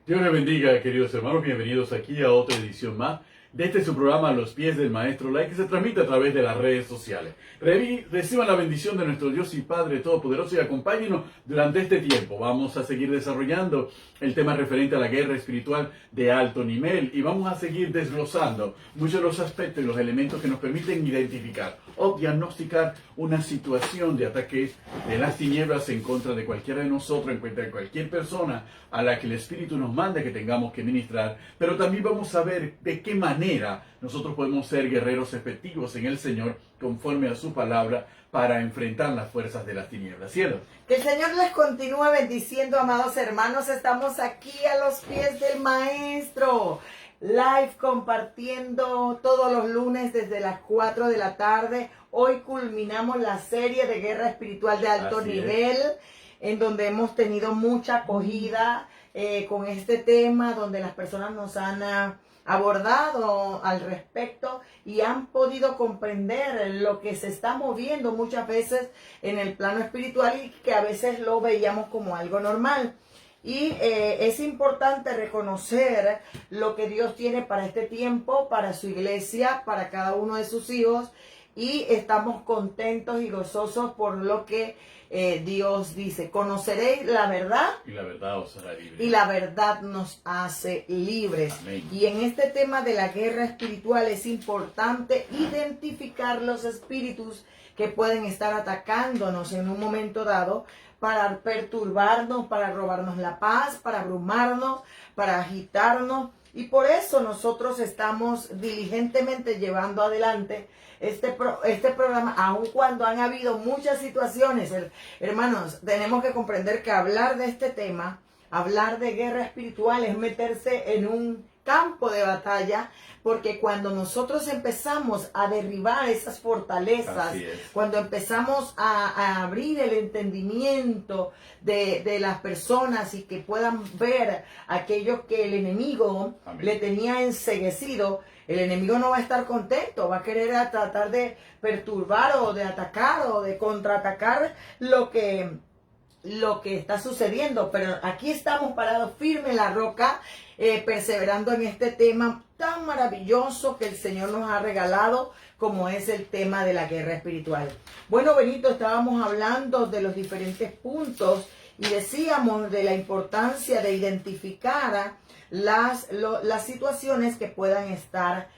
Dios les bendiga, queridos hermanos. Bienvenidos aquí a otra edición más de este su programa Los Pies del Maestro Lai, que se transmite a través de las redes sociales. Reciban la bendición de nuestro Dios y Padre Todopoderoso y acompáñenos durante este tiempo. Vamos a seguir desarrollando el tema referente a la guerra espiritual de alto nivel y vamos a seguir desglosando muchos de los aspectos y los elementos que nos permiten identificar o diagnosticar una situación de ataque de las tinieblas en contra de cualquiera de nosotros, en contra de cualquier persona a la que el Espíritu nos manda que tengamos que ministrar. Pero también vamos a ver de qué manera nosotros podemos ser guerreros efectivos en el Señor conforme a su palabra para enfrentar las fuerzas de las tinieblas. Cielo. Que el Señor les continúe bendiciendo, amados hermanos. Estamos aquí a los pies del Maestro. Live compartiendo todos los lunes desde las 4 de la tarde. Hoy culminamos la serie de guerra espiritual de alto nivel, en donde hemos tenido mucha acogida con este tema, donde las personas nos han abordado al respecto y han podido comprender lo que se está moviendo muchas veces en el plano espiritual y que a veces lo veíamos como algo normal. Y es importante reconocer lo que Dios tiene para este tiempo, para su iglesia, para cada uno de sus hijos. Y estamos contentos y gozosos por lo que Dios dice. Conoceréis la verdad. Y la verdad os hará libres. Y la verdad nos hace libres. Amén. Y en este tema de la guerra espiritual es importante identificar los espíritus que pueden estar atacándonos en un momento dado, para perturbarnos, para robarnos la paz, para abrumarnos, para agitarnos. Y por eso nosotros estamos diligentemente llevando adelante este programa, aun cuando han habido muchas situaciones. Hermanos, tenemos que comprender que hablar de este tema, hablar de guerra espiritual, es meterse en un campo de batalla, porque cuando nosotros empezamos a derribar esas fortalezas, cuando empezamos a abrir el entendimiento de las personas y que puedan ver aquello que el enemigo le tenía enceguecido, el enemigo no va a estar contento, va a querer tratar de perturbar o de atacar o de contraatacar lo que está sucediendo. Pero aquí estamos parados firme en la roca, perseverando en este tema tan maravilloso que el Señor nos ha regalado, como es el tema de la guerra espiritual. Bueno, Benito, estábamos hablando de los diferentes puntos y decíamos de la importancia de identificar las situaciones que puedan estarse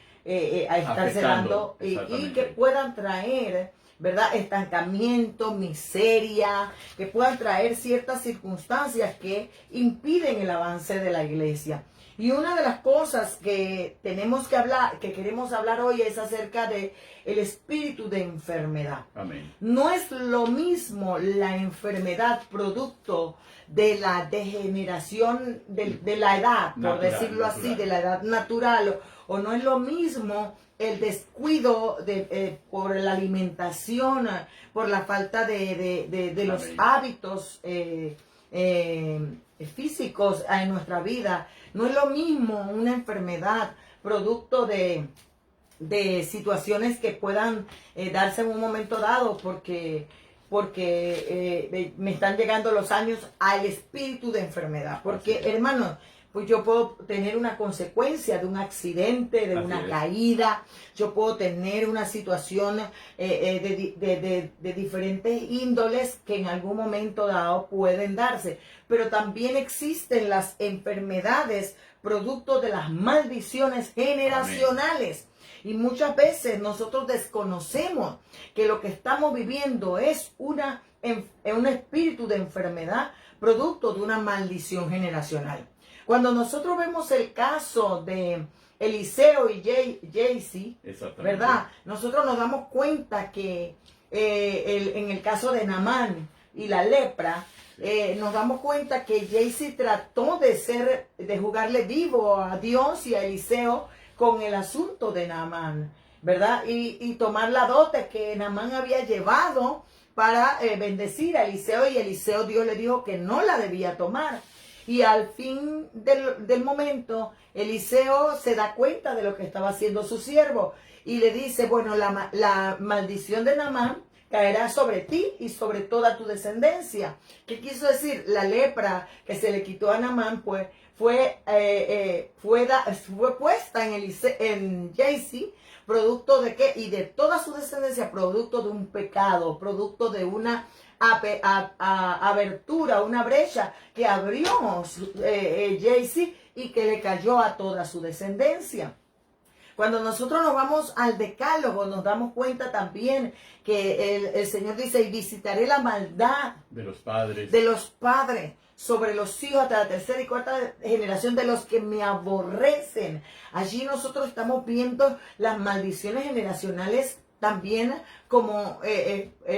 dando y que puedan traer, ¿verdad?, estancamiento, miseria, que puedan traer ciertas circunstancias que impiden el avance de la iglesia. Y una de las cosas que tenemos que hablar, que queremos hablar hoy, es acerca de el espíritu de enfermedad. Amén. No es lo mismo la enfermedad producto de la degeneración de la edad, por decirlo así, de la edad natural, o no es lo mismo el descuido por la alimentación, por la falta de los hábitos físicos en nuestra vida. No es lo mismo una enfermedad producto de situaciones que puedan darse en un momento dado, porque me están llegando los años al espíritu de enfermedad. Porque, hermanos, pues yo puedo tener una consecuencia de un accidente, de una caída, yo puedo tener una situación de diferentes índoles que en algún momento dado pueden darse. Pero también existen las enfermedades producto de las maldiciones generacionales. Amén. Y muchas veces nosotros desconocemos que lo que estamos viviendo es un espíritu de enfermedad producto de una maldición generacional. Cuando nosotros vemos el caso de Eliseo y Jesse, ¿verdad?, nosotros nos damos cuenta que en el caso de Naamán y la lepra, nos damos cuenta que Jesse trató de jugarle vivo a Dios y a Eliseo con el asunto de Naamán, ¿verdad? Y tomar la dote que Naamán había llevado para bendecir a Eliseo, y Eliseo, Dios le dijo que no la debía tomar. Y al fin del momento, Eliseo se da cuenta de lo que estaba haciendo su siervo y le dice, bueno, la maldición de Naamán caerá sobre ti y sobre toda tu descendencia. ¿Qué quiso decir? La lepra que se le quitó a Naamán, pues, fue puesta en Jesse, producto de qué, y de toda su descendencia, producto de un pecado, producto de una abertura, una brecha que abrió Jesse y que le cayó a toda su descendencia. Cuando nosotros nos vamos al Decálogo, nos damos cuenta también que el Señor dice, y visitaré la maldad de los padres sobre los hijos hasta la tercera y cuarta generación de los que me aborrecen. Allí nosotros estamos viendo las maldiciones generacionales también, como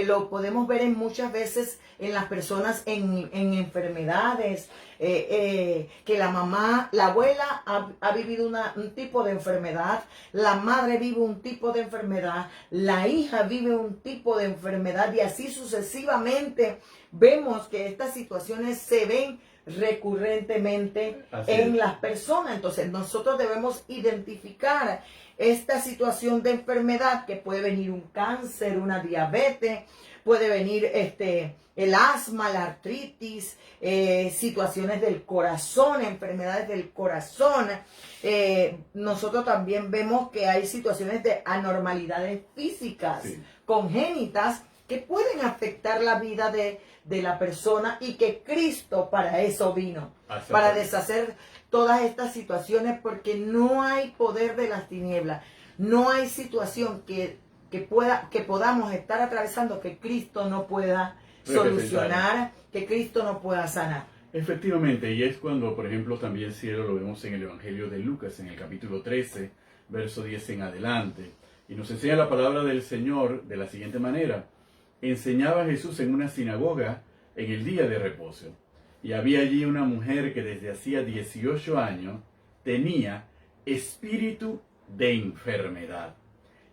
lo podemos ver en muchas veces en las personas en enfermedades, que la mamá, la abuela ha vivido un tipo de enfermedad, la madre vive un tipo de enfermedad, la hija vive un tipo de enfermedad y así sucesivamente. Vemos que estas situaciones se ven recurrentemente en las personas. Entonces nosotros debemos identificar esta situación de enfermedad, que puede venir un cáncer, una diabetes, puede venir el asma, la artritis, situaciones del corazón, enfermedades del corazón. Nosotros también vemos que hay situaciones de anormalidades físicas, congénitas, que pueden afectar la vida de la persona, y que Cristo para eso vino, para deshacer todas estas situaciones, porque no hay poder de las tinieblas, no hay situación que podamos estar atravesando que Cristo no pueda solucionar, que Cristo no pueda sanar. Efectivamente, y es cuando, por ejemplo, también cielo lo vemos en el Evangelio de Lucas, en el capítulo 13, verso 10 en adelante, y nos enseña la palabra del Señor de la siguiente manera. Enseñaba Jesús en una sinagoga en el día de reposo, y había allí una mujer que desde hacía 18 años tenía espíritu de enfermedad,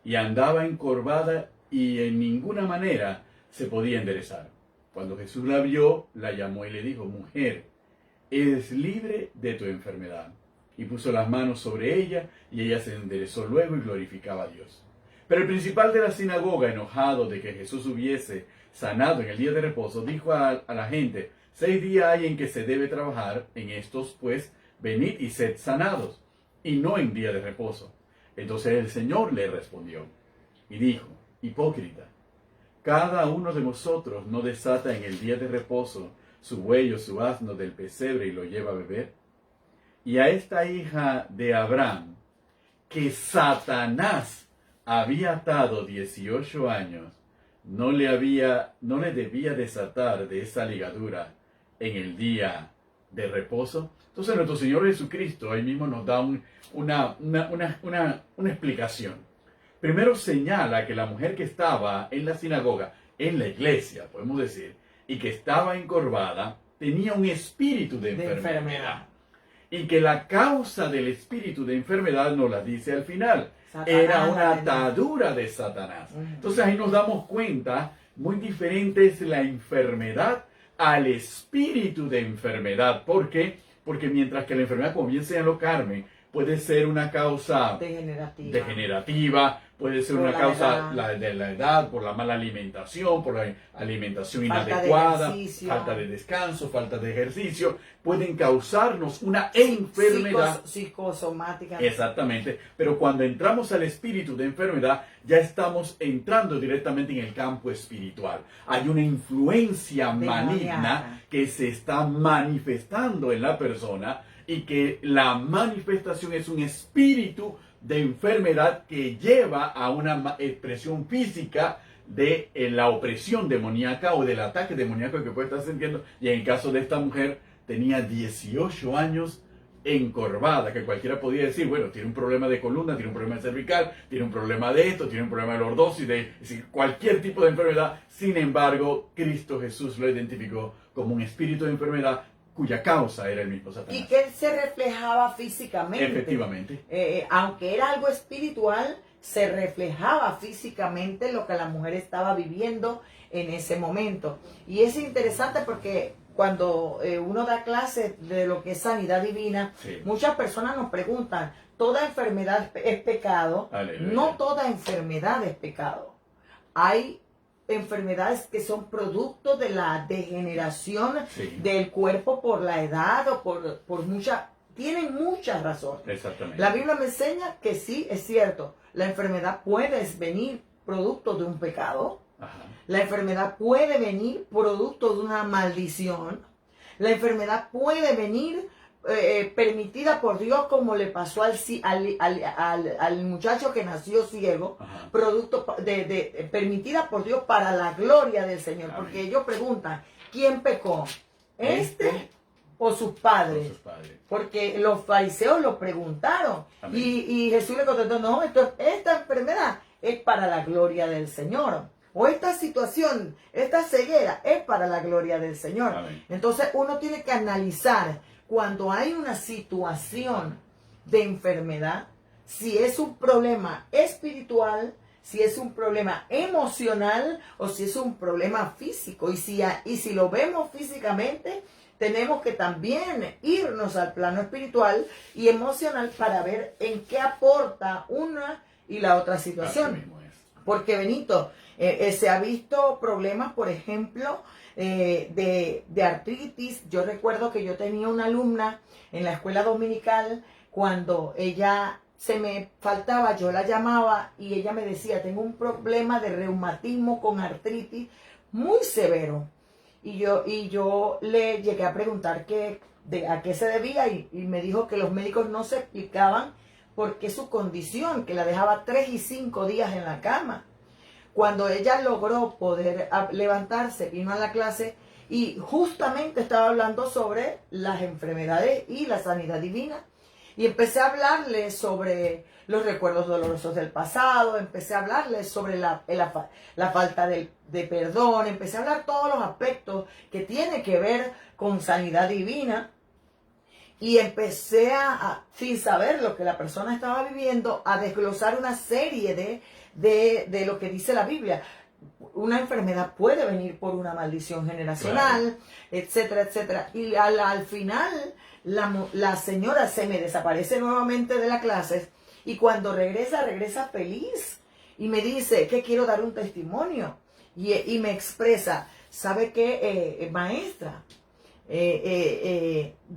y andaba encorvada y en ninguna manera se podía enderezar. Cuando Jesús la vio, la llamó y le dijo, mujer, eres libre de tu enfermedad. Y puso las manos sobre ella, y ella se enderezó luego y glorificaba a Dios. Pero el principal de la sinagoga, enojado de que Jesús hubiese sanado en el día de reposo, dijo a la gente, 6 días hay en que se debe trabajar, en estos pues venid y sed sanados, y no en día de reposo. Entonces el Señor le respondió y dijo, hipócrita, cada uno de vosotros no desata en el día de reposo su buey o su asno del pesebre y lo lleva a beber. Y a esta hija de Abraham, que Satanás había atado 18 años, no le debía desatar de esa ligadura en el día de reposo. Entonces nuestro Señor Jesucristo ahí mismo nos da una explicación. Primero señala que la mujer que estaba en la sinagoga, en la iglesia, podemos decir, y que estaba encorvada, tenía un espíritu de enfermedad. Y que la causa del espíritu de enfermedad nos la dice al final. Satanás, era una atadura de Satanás. Entonces ahí nos damos cuenta, muy diferente es la enfermedad al espíritu de enfermedad. ¿Por qué? Porque mientras que la enfermedad, como bien señaló Carmen, puede ser una causa degenerativa, puede ser una causa de la edad, por la mala alimentación, por la alimentación inadecuada, falta de descanso, falta de ejercicio, pueden causarnos una enfermedad psicosomática. Exactamente, pero cuando entramos al espíritu de enfermedad, ya estamos entrando directamente en el campo espiritual. Hay una influencia maligna que se está manifestando en la persona, y que la manifestación es un espíritu de enfermedad que lleva a una expresión física de la opresión demoníaca o del ataque demoníaco que puede estar sintiendo. Y en el caso de esta mujer, tenía 18 años encorvada, que cualquiera podía decir, bueno, tiene un problema de columna, tiene un problema cervical, tiene un problema de esto, tiene un problema de lordosis, es decir, cualquier tipo de enfermedad. Sin embargo, Cristo Jesús lo identificó como un espíritu de enfermedad cuya causa era el mismo Satanás. Y que él se reflejaba físicamente. Efectivamente. Aunque era algo espiritual, se reflejaba físicamente lo que la mujer estaba viviendo en ese momento. Y es interesante porque cuando uno da clases de lo que es sanidad divina, muchas personas nos preguntan, ¿toda enfermedad es pecado? Aleluya. No toda enfermedad es pecado. Hay enfermedades que son producto de la degeneración Sí. del cuerpo por la edad o por tienen muchas razones. Exactamente. La Biblia me enseña que sí, es cierto, la enfermedad puede venir producto de un pecado, Ajá. la enfermedad puede venir producto de una maldición, la enfermedad puede venir permitida por Dios, como le pasó al muchacho que nació ciego, Ajá. producto permitida por Dios para la gloria del Señor. Amén. Porque ellos preguntan, ¿quién pecó? Este ¿O sus Con padres? sus padres. Porque los fariseos lo preguntaron. Amén. Y Jesús le contestó, no, esta enfermedad es para la gloria del Señor. O esta situación, esta ceguera es para la gloria del Señor. Amén. Entonces uno tiene que analizar cuando hay una situación de enfermedad, si es un problema espiritual, si es un problema emocional o si es un problema físico. Y si lo vemos físicamente, tenemos que también irnos al plano espiritual y emocional para ver en qué aporta una y la otra Así situación. mismo es. Porque, Benito, se ha visto problemas, por ejemplo, de artritis. Yo recuerdo que yo tenía una alumna en la escuela dominical, cuando ella se me faltaba, yo la llamaba y ella me decía, tengo un problema de reumatismo con artritis muy severo. Y yo le llegué a preguntar a qué se debía y me dijo que los médicos no se explicaban por qué su condición, que la dejaba 3 y 5 días en la cama. Cuando ella logró poder levantarse, vino a la clase y justamente estaba hablando sobre las enfermedades y la sanidad divina. Y empecé a hablarle sobre los recuerdos dolorosos del pasado, empecé a hablarle sobre la falta de perdón, empecé a hablar todos los aspectos que tiene que ver con sanidad divina. Y empecé sin saber lo que la persona estaba viviendo, a desglosar una serie de lo que dice la Biblia. Una enfermedad puede venir por una maldición generacional, claro, etcétera, etcétera. Y al final, la señora se me desaparece nuevamente de la clase y cuando regresa feliz y me dice que quiero dar un testimonio y me expresa, ¿sabe qué, maestra?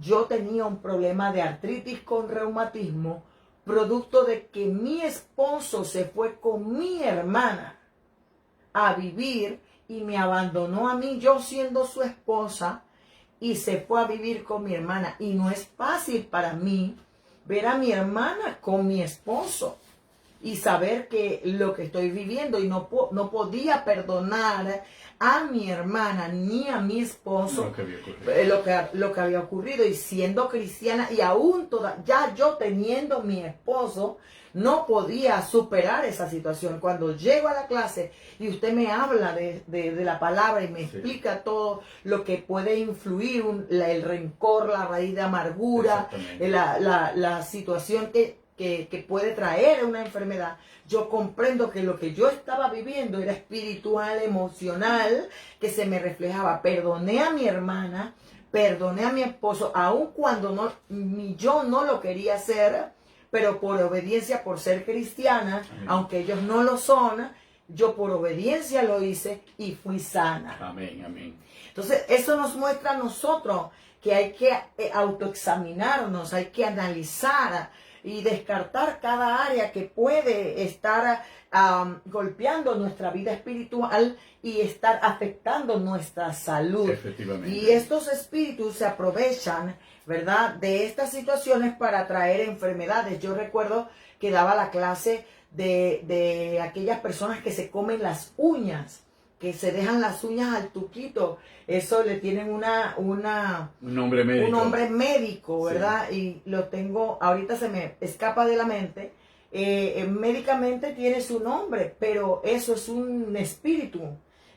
Yo tenía un problema de artritis con reumatismo, producto de que mi esposo se fue con mi hermana a vivir y me abandonó a mí, yo siendo su esposa, y se fue a vivir con mi hermana. Y no es fácil para mí ver a mi hermana con mi esposo y saber que lo que estoy viviendo, y no podía perdonar a mi hermana ni a mi esposo lo que había ocurrido. Y siendo cristiana y aún ya yo teniendo mi esposo, no podía superar esa situación. Cuando llego a la clase y usted me habla de la palabra y me explica todo lo que puede influir, el rencor, la raíz de amargura, la situación que puede traer una enfermedad, yo comprendo que lo que yo estaba viviendo era espiritual, emocional, que se me reflejaba. Perdoné a mi hermana, perdoné a mi esposo, aun cuando yo no lo quería hacer, pero por obediencia, por ser cristiana, amén, aunque ellos no lo son, yo por obediencia lo hice y fui sana. Amén, amén. Entonces, eso nos muestra a nosotros que hay que autoexaminarnos, hay que analizar y descartar cada área que puede estar golpeando nuestra vida espiritual y estar afectando nuestra salud. Efectivamente. Y estos espíritus se aprovechan, ¿verdad?, de estas situaciones para traer enfermedades. Yo recuerdo que daba la clase de aquellas personas que se comen las uñas, que se dejan las uñas al tuquito. Eso le tienen un nombre médico. Un nombre médico, ¿verdad? Sí. Y lo tengo, ahorita se me escapa de la mente. Médicamente tiene su nombre, pero eso es un espíritu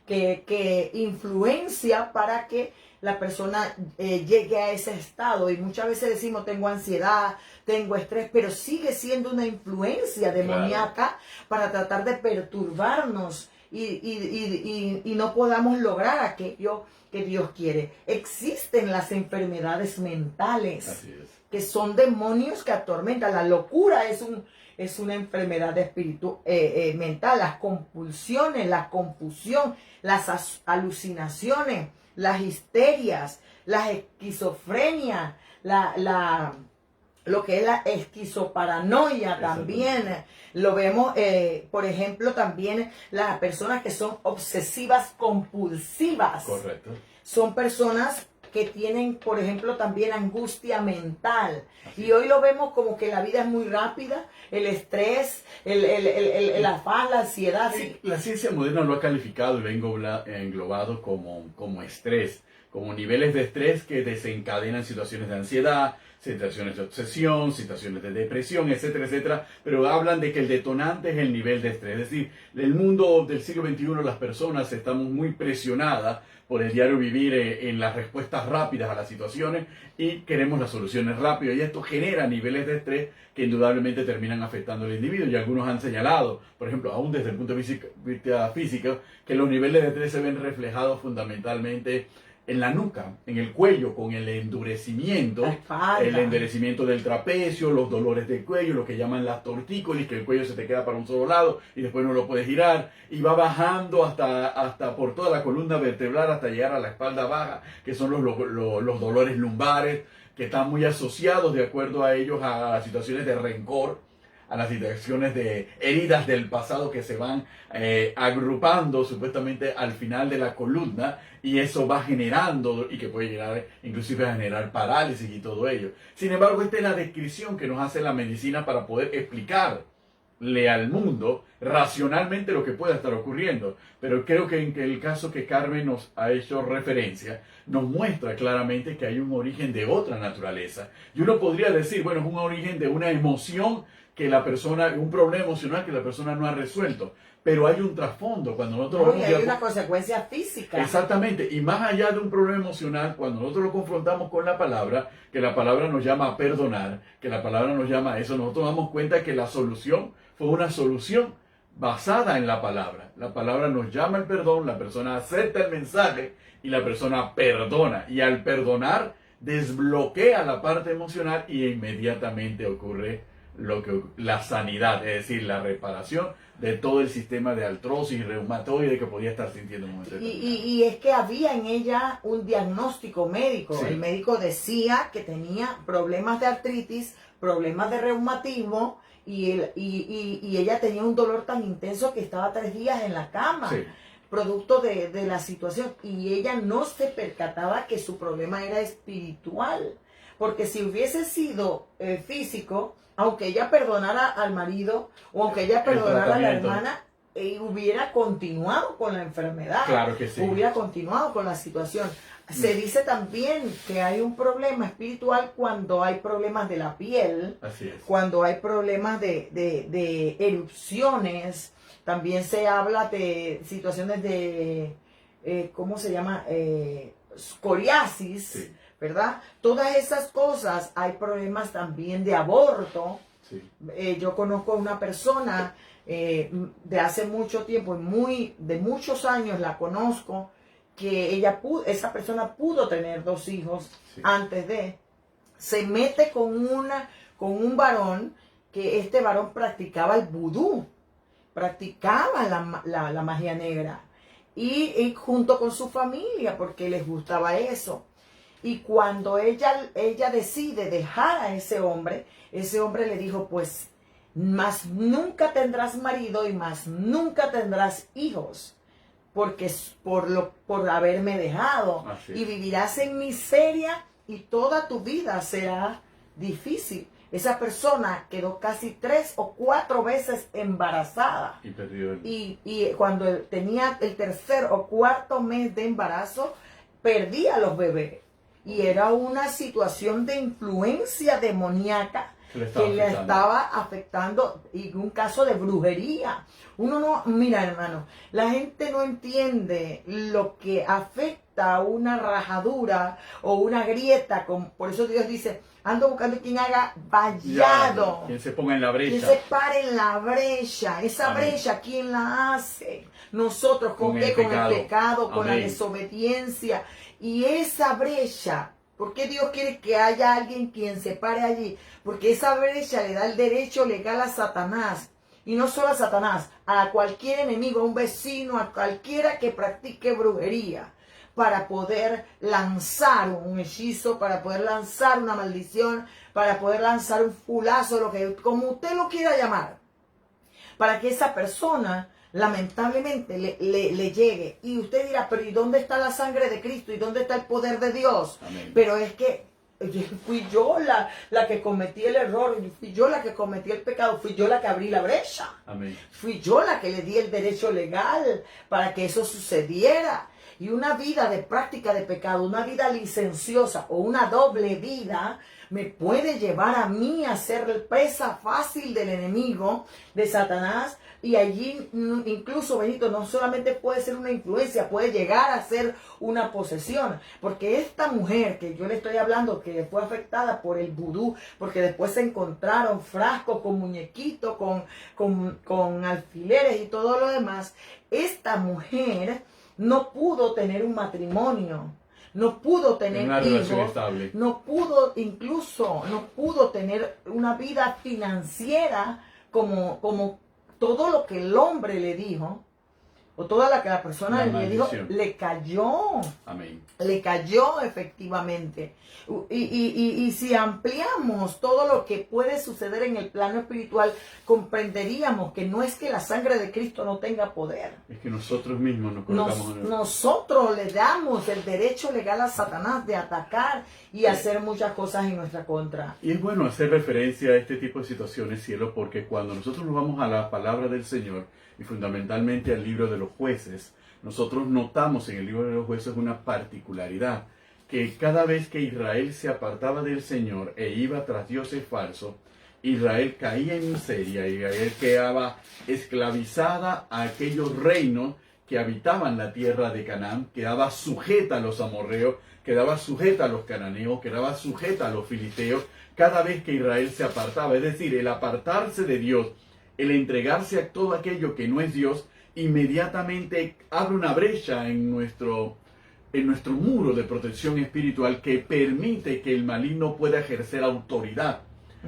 que influencia para que la persona llegue a ese estado. Y muchas veces decimos, tengo ansiedad, tengo estrés, pero sigue siendo una influencia demoníaca, claro, para tratar de perturbarnos y no podamos lograr aquello que Dios quiere. Existen las enfermedades mentales. Así es. Que son demonios que atormentan. La locura es una enfermedad de espíritu mental. Las compulsiones, la confusión, las alucinaciones, las histerias, las esquizofrenias, lo que es la esquizoparanoia también. Lo vemos, por ejemplo, también las personas que son obsesivas compulsivas. Correcto. Son personas que tienen, por ejemplo, también angustia mental. Y hoy lo vemos como que la vida es muy rápida, el estrés, el afán, la ansiedad. Sí, la ciencia moderna lo ha calificado y lo ha englobado como estrés, como niveles de estrés que desencadenan situaciones de ansiedad, situaciones de obsesión, situaciones de depresión, etcétera, etcétera, pero hablan de que el detonante es el nivel de estrés. Es decir, el mundo del siglo XXI, las personas estamos muy presionadas por el diario vivir en las respuestas rápidas a las situaciones y queremos las soluciones rápidas, y esto genera niveles de estrés que indudablemente terminan afectando al individuo, y algunos han señalado, por ejemplo, aún desde el punto de vista físico, que los niveles de estrés se ven reflejados fundamentalmente en la nuca, en el cuello, con el endurecimiento del trapecio, los dolores del cuello, lo que llaman las tortícolis, que el cuello se te queda para un solo lado y después no lo puedes girar, y va bajando hasta por toda la columna vertebral hasta llegar a la espalda baja, que son los dolores lumbares, que están muy asociados, de acuerdo a ellos, a situaciones de rencor, a las situaciones de heridas del pasado que se van agrupando supuestamente al final de la columna, y eso va generando, y que puede llegar inclusive a generar parálisis y todo ello. Sin embargo, esta es la descripción que nos hace la medicina para poder explicarle al mundo racionalmente lo que pueda estar ocurriendo. Pero creo que en el caso que Carmen nos ha hecho referencia, nos muestra claramente que hay un origen de otra naturaleza. Y uno podría decir, bueno, es un origen de una emoción que la persona, un problema emocional que la persona no ha resuelto, pero hay un trasfondo cuando nosotros y hay una consecuencia física. Exactamente, y más allá de un problema emocional, cuando nosotros lo confrontamos con la palabra, que la palabra nos llama a perdonar, que la palabra nos llama a eso, nosotros damos cuenta que la solución fue una solución basada en la palabra. La palabra nos llama al perdón, la persona acepta el mensaje y la persona perdona, y al perdonar desbloquea la parte emocional y inmediatamente ocurre la sanidad, es decir, la reparación de todo el sistema de artrosis reumatoide que podía estar sintiendo en un momento. Y es que había en ella un diagnóstico médico. Sí. El médico decía que tenía problemas de artritis, problemas de reumatismo, y ella tenía un dolor tan intenso que estaba 3 días en la cama. Sí. Producto de la situación, y ella no se percataba que su problema era espiritual, porque si hubiese sido físico, aunque ella perdonara al marido o aunque ella perdonara a la hermana, hubiera continuado con la enfermedad. Claro que sí. Hubiera continuado con la situación. Se dice también que hay un problema espiritual cuando hay problemas de la piel, así es, cuando hay problemas de erupciones. También se habla de situaciones de, ¿cómo se llama? Escoriasis, sí, ¿verdad? Todas esas cosas. Hay problemas también de aborto. Sí. Yo conozco a una persona de hace mucho tiempo, de muchos años la conozco, que esa persona pudo tener 2 hijos, sí, antes de. Se mete con un varón, que este varón practicaba el vudú, practicaba la magia negra, y junto con su familia, porque les gustaba eso. Y cuando ella decide dejar a ese hombre le dijo, pues, más nunca tendrás marido y más nunca tendrás hijos, porque por haberme dejado. Así. Y vivirás en miseria y toda tu vida será difícil. Esa persona quedó casi 3 o 4 veces embarazada. Y perdió y cuando tenía el 3er o 4º mes de embarazo, perdía a los bebés. Y era una situación de influencia demoníaca que le estaba afectando, y un caso de brujería. Uno no, mira hermano, la gente no entiende lo que afecta a una rajadura o una grieta. Por eso Dios dice, ando buscando quien haga vallado. Quien se ponga en la brecha. Quien se pare en la brecha. Esa Amén. Brecha, ¿quién la hace? Nosotros, ¿con qué? Con el pecado, con Amén. La desobediencia. Y esa brecha, ¿por qué Dios quiere que haya alguien quien se pare allí? Porque esa brecha le da el derecho legal a Satanás. Y no solo a Satanás, a cualquier enemigo, a un vecino, a cualquiera que practique brujería, para poder lanzar un hechizo, para poder lanzar una maldición, para poder lanzar un fulazo, lo que, como usted lo quiera llamar, para que esa persona lamentablemente le llegue. Y usted dirá, pero ¿y dónde está la sangre de Cristo? ¿Y dónde está el poder de Dios? Amén. Pero es que fui yo la que cometí el error, fui yo la que cometí el pecado, fui yo la que abrí la brecha. Amén. Fui yo la que le di el derecho legal para que eso sucediera. Y una vida de práctica de pecado, una vida licenciosa o una doble vida me puede llevar a mí a ser presa fácil del enemigo, de Satanás. Y allí incluso, Benito, no solamente puede ser una influencia, puede llegar a ser una posesión. Porque esta mujer que yo le estoy hablando, que fue afectada por el vudú, porque después se encontraron frascos con muñequitos, con alfileres y todo lo demás, esta mujer no pudo tener un matrimonio, no pudo tener hijos, no pudo tener una vida financiera como todo lo que el hombre le dijo, o toda la que la persona le dijo, le cayó. Amén. Le cayó efectivamente. Y si ampliamos todo lo que puede suceder en el plano espiritual, comprenderíamos que no es que la sangre de Cristo no tenga poder. Es que nosotros mismos nos colocamos en el... Nosotros le damos el derecho legal a Satanás de atacar y hacer muchas cosas en nuestra contra. Y es bueno hacer referencia a este tipo de situaciones, cielo, porque cuando nosotros nos vamos a la palabra del Señor, y fundamentalmente al libro de los jueces, nosotros notamos en el libro de los jueces una particularidad, que cada vez que Israel se apartaba del Señor e iba tras dioses falsos, Israel caía en miseria, Israel quedaba esclavizada a aquellos reinos que habitaban la tierra de Canaán, quedaba sujeta a los amorreos, quedaba sujeta a los cananeos, quedaba sujeta a los filisteos, cada vez que Israel se apartaba, es decir, el apartarse de Dios, el entregarse a todo aquello que no es Dios, inmediatamente abre una brecha en nuestro muro de protección espiritual que permite que el maligno pueda ejercer autoridad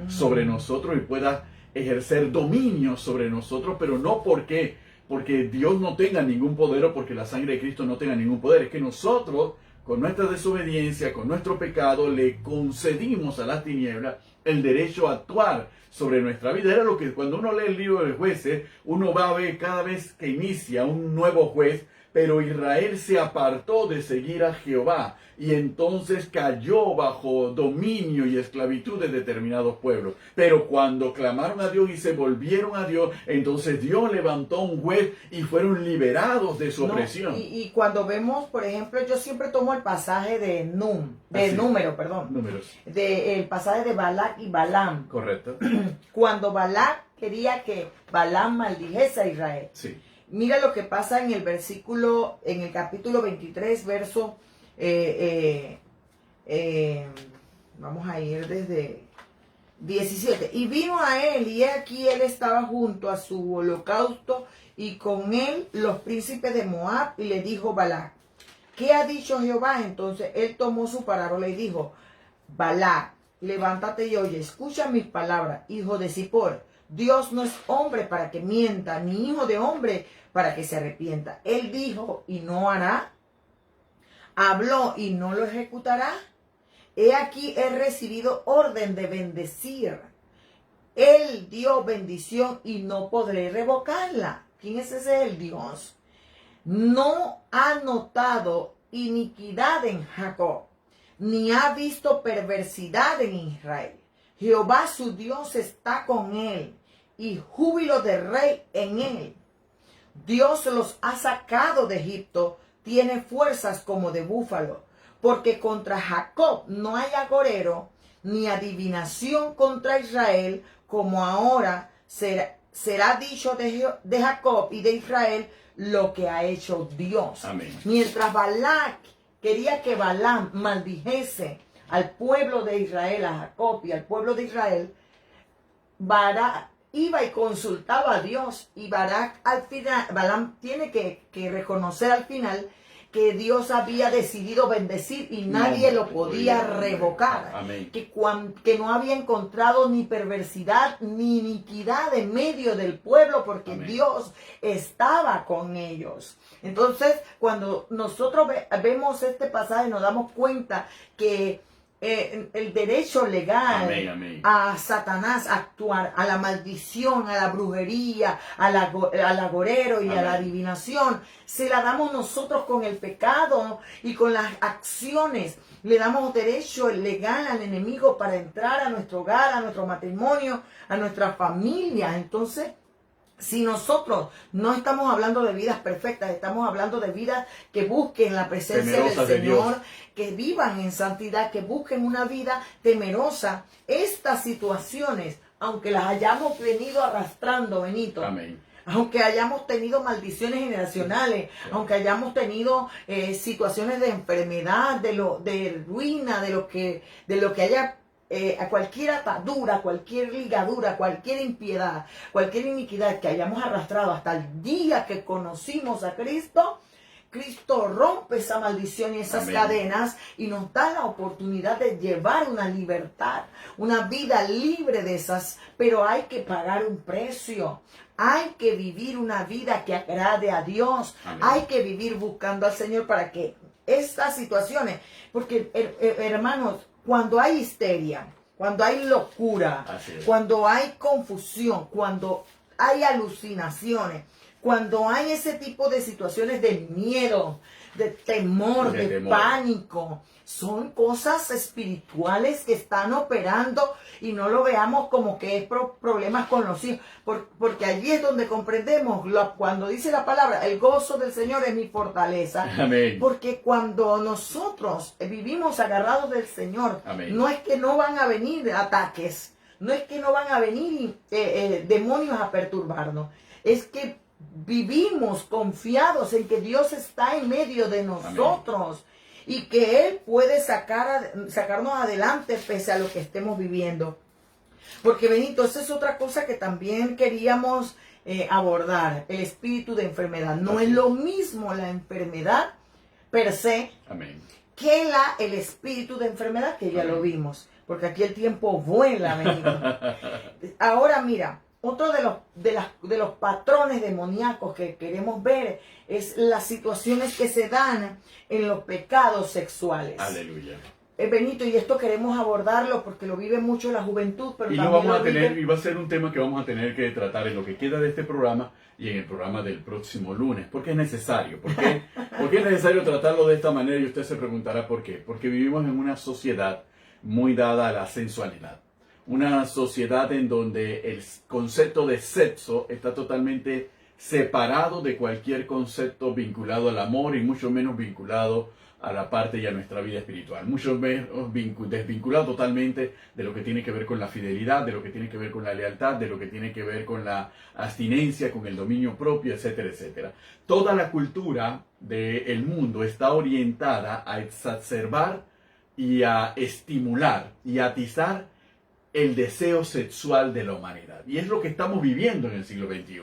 sobre nosotros y pueda ejercer dominio sobre nosotros, pero no porque Dios no tenga ningún poder o porque la sangre de Cristo no tenga ningún poder. Es que nosotros, con nuestra desobediencia, con nuestro pecado, le concedimos a las tinieblas el derecho a actuar sobre nuestra vida. Era lo que cuando uno lee el libro de jueces, uno va a ver cada vez que inicia un nuevo juez, pero Israel se apartó de seguir a Jehová y entonces cayó bajo dominio y esclavitud de determinados pueblos. Pero cuando clamaron a Dios y se volvieron a Dios, entonces Dios levantó un juez y fueron liberados de su opresión. Y cuando vemos, por ejemplo, yo siempre tomo el pasaje de Números, el pasaje de Balac y Balaam. Correcto. Cuando Balac quería que Balaam maldijese a Israel. Sí. Mira lo que pasa en el capítulo 23, verso, vamos a ir desde 17. Y vino a él, y aquí él estaba junto a su holocausto, y con él los príncipes de Moab, y le dijo Balac, ¿qué ha dicho Jehová? Entonces él tomó su parábola y dijo, Balac, levántate y oye, escucha mis palabras, hijo de Zippor. Dios no es hombre para que mienta, ni hijo de hombre para que se arrepienta. Él dijo y no hará. Habló y no lo ejecutará. He aquí he recibido orden de bendecir. Él dio bendición y no podré revocarla. ¿Quién es ese? El Dios. No ha notado iniquidad en Jacob, ni ha visto perversidad en Israel. Jehová su Dios está con él, y júbilo de rey en él. Dios los ha sacado de Egipto, tiene fuerzas como de búfalo, porque contra Jacob no hay agorero, ni adivinación contra Israel, como ahora será dicho de Jacob y de Israel lo que ha hecho Dios. Amén. Mientras Balac quería que Balaam maldijese al pueblo de Israel, a Jacob y al pueblo de Israel, Balac iba y consultaba a Dios, y Balac al final, Balaam tiene que reconocer al final que Dios había decidido bendecir y nadie lo podía revocar. Amén. Que no había encontrado ni perversidad ni iniquidad en medio del pueblo, porque Amén. Dios estaba con ellos. Entonces, cuando nosotros vemos este pasaje, nos damos cuenta que el derecho legal Amén, amén. a Satanás actuar, a la maldición, a la brujería, al agorero y Amén. a la adivinación, se la damos nosotros con el pecado y con las acciones. Le damos derecho legal al enemigo para entrar a nuestro hogar, a nuestro matrimonio, a nuestra familia. Entonces, si nosotros no estamos hablando de vidas perfectas, estamos hablando de vidas que busquen la presencia Temerosas del de Dios. Señor, que vivan en santidad, que busquen una vida temerosa. Estas situaciones, aunque las hayamos venido arrastrando, Benito, Amén. aunque hayamos tenido maldiciones generacionales, aunque hayamos tenido situaciones de enfermedad, de ruina, de lo que haya, a cualquier atadura, cualquier ligadura, cualquier impiedad, cualquier iniquidad que hayamos arrastrado hasta el día que conocimos a Cristo, Cristo rompe esa maldición y esas Amén. cadenas y nos da la oportunidad de llevar una libertad, una vida libre de esas, pero hay que pagar un precio. Hay que vivir una vida que agrade a Dios. Amén. Hay que vivir buscando al Señor para que estas situaciones, porque hermanos, cuando hay histeria, cuando hay locura, Así es. cuando hay confusión, cuando hay alucinaciones, cuando hay ese tipo de situaciones de miedo, de temor, De de temor. pánico, son cosas espirituales que están operando y no lo veamos como que es problemas con los hijos, porque allí es donde comprendemos cuando dice la palabra, el gozo del Señor es mi fortaleza. Amén. Porque cuando nosotros vivimos agarrados del Señor, Amén. no es que no van a venir ataques, no es que no van a venir demonios a perturbarnos, es que vivimos confiados en que Dios está en medio de nosotros. Y que Él puede sacarnos adelante pese a lo que estemos viviendo. Porque Benito, esa es otra cosa que también queríamos abordar, el espíritu de enfermedad. No es lo mismo la enfermedad per se Amén. que el espíritu de enfermedad, que ya Amén. lo vimos. Porque aquí el tiempo vuela, Benito. Ahora mira, otro de los patrones demoníacos que queremos ver es las situaciones que se dan en los pecados sexuales. Aleluya. Benito, y esto queremos abordarlo porque lo vive mucho la juventud, pero Y lo también vamos a vive- tener, y va a ser un tema que vamos a tener que tratar en lo que queda de este programa y en el programa del próximo lunes, porque es necesario. ¿Por qué? Porque es necesario tratarlo de esta manera y usted se preguntará por qué. Porque vivimos en una sociedad muy dada a la sensualidad. Una sociedad en donde el concepto de sexo está totalmente separado de cualquier concepto vinculado al amor y mucho menos vinculado a la parte y a nuestra vida espiritual. Mucho menos desvinculado totalmente de lo que tiene que ver con la fidelidad, de lo que tiene que ver con la lealtad, de lo que tiene que ver con la abstinencia, con el dominio propio, etcétera, etcétera. Toda la cultura del mundo está orientada a exacerbar y a estimular y a atizar el deseo sexual de la humanidad. Y es lo que estamos viviendo en el siglo XXI.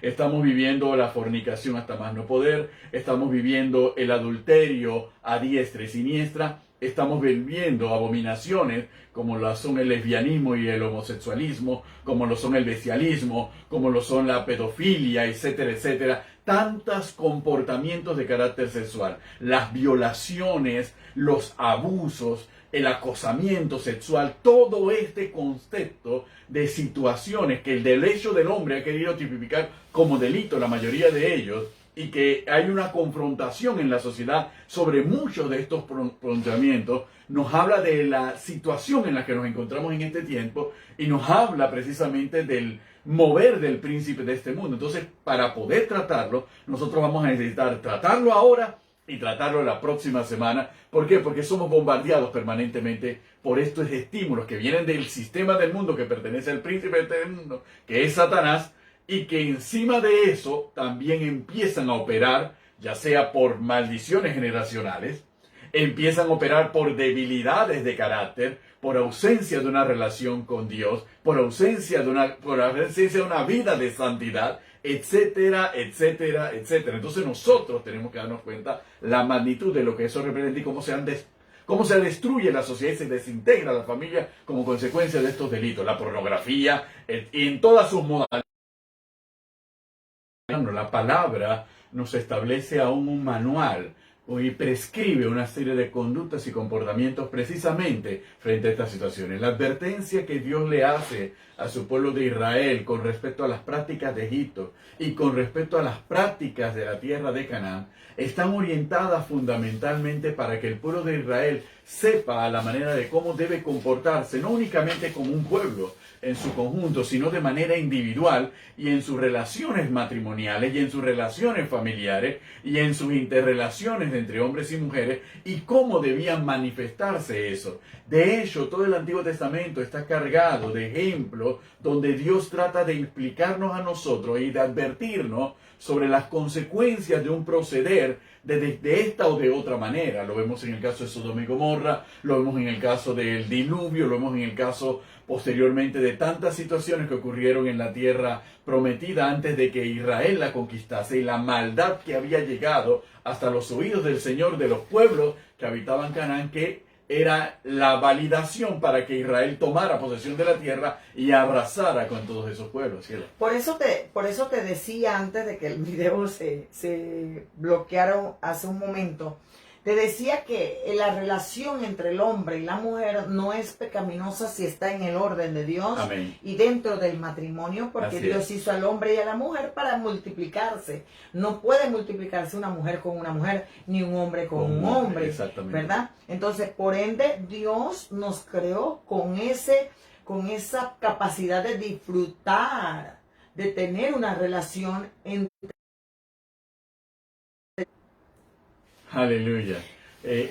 Estamos viviendo la fornicación hasta más no poder, estamos viviendo el adulterio a diestra y siniestra, estamos viviendo abominaciones como lo son el lesbianismo y el homosexualismo, como lo son el bestialismo, como lo son la pedofilia, etcétera, etcétera. Tantos comportamientos de carácter sexual, las violaciones, los abusos, el acosamiento sexual, todo este concepto de situaciones que el derecho del hombre ha querido tipificar como delito, la mayoría de ellos, y que hay una confrontación en la sociedad sobre muchos de estos planteamientos, nos habla de la situación en la que nos encontramos en este tiempo y nos habla precisamente del mover del príncipe de este mundo. Entonces, para poder tratarlo, nosotros vamos a necesitar tratarlo ahora y tratarlo la próxima semana. ¿Por qué? Porque somos bombardeados permanentemente por estos estímulos que vienen del sistema del mundo que pertenece al príncipe del mundo, que es Satanás, y que encima de eso también empiezan a operar, ya sea por maldiciones generacionales, empiezan a operar por debilidades de carácter, por ausencia de una relación con Dios, por ausencia de una vida de santidad, etcétera, etcétera, etcétera. Entonces nosotros tenemos que darnos cuenta la magnitud de lo que eso representa y cómo se destruye la sociedad y se desintegra la familia como consecuencia de estos delitos. La pornografía y en todas sus modalidades. La palabra nos establece aún un manual y prescribe una serie de conductas y comportamientos precisamente frente a estas situaciones. La advertencia que Dios le hace a su pueblo de Israel con respecto a las prácticas de Egipto y con respecto a las prácticas de la tierra de Canaán están orientadas fundamentalmente para que el pueblo de Israel sepa la manera de cómo debe comportarse, no únicamente como un pueblo en su conjunto, sino de manera individual y en sus relaciones matrimoniales y en sus relaciones familiares y en sus interrelaciones entre hombres y mujeres y cómo debían manifestarse eso. De hecho, todo el Antiguo Testamento está cargado de ejemplos donde Dios trata de explicarnos a nosotros y de advertirnos sobre las consecuencias de un proceder de esta o de otra manera. Lo vemos en el caso de Sodoma y Gomorra, lo vemos en el caso del diluvio, lo vemos en el caso posteriormente de tantas situaciones que ocurrieron en la tierra prometida antes de que Israel la conquistase y la maldad que había llegado hasta los oídos del Señor de los pueblos que habitaban Canaán, que era la validación para que Israel tomara posesión de la tierra y abrazara con todos esos pueblos. ¿Sí? Por eso te decía antes de que el video se bloqueara hace un momento, te decía que la relación entre el hombre y la mujer no es pecaminosa si está en el orden de Dios. Amén. Y dentro del matrimonio, porque Así Dios es. hizo al hombre y a la mujer para multiplicarse. No puede multiplicarse una mujer con una mujer, ni un hombre con un hombre. Exactamente. ¿Verdad? Entonces, por ende, Dios nos creó con esa capacidad de disfrutar, de tener una relación entre... Aleluya.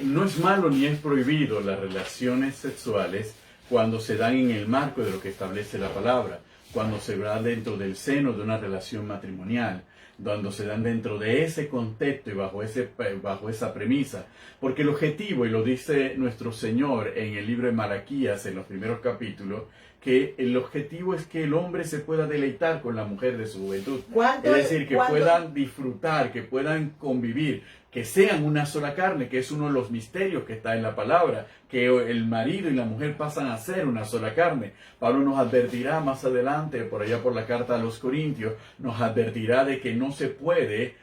No es malo ni es prohibido las relaciones sexuales cuando se dan en el marco de lo que establece la palabra, cuando se da dentro del seno de una relación matrimonial, cuando se dan dentro de ese contexto y bajo esa premisa. Porque el objetivo, y lo dice nuestro Señor en el libro de Malaquías, en los primeros capítulos, que el objetivo es que el hombre se pueda deleitar con la mujer de su juventud. Es decir, que puedan disfrutar, que puedan convivir, que sean una sola carne, que es uno de los misterios que está en la palabra, que el marido y la mujer pasan a ser una sola carne. Pablo nos advertirá más adelante, por allá por la carta a los Corintios, nos advertirá de que no se puede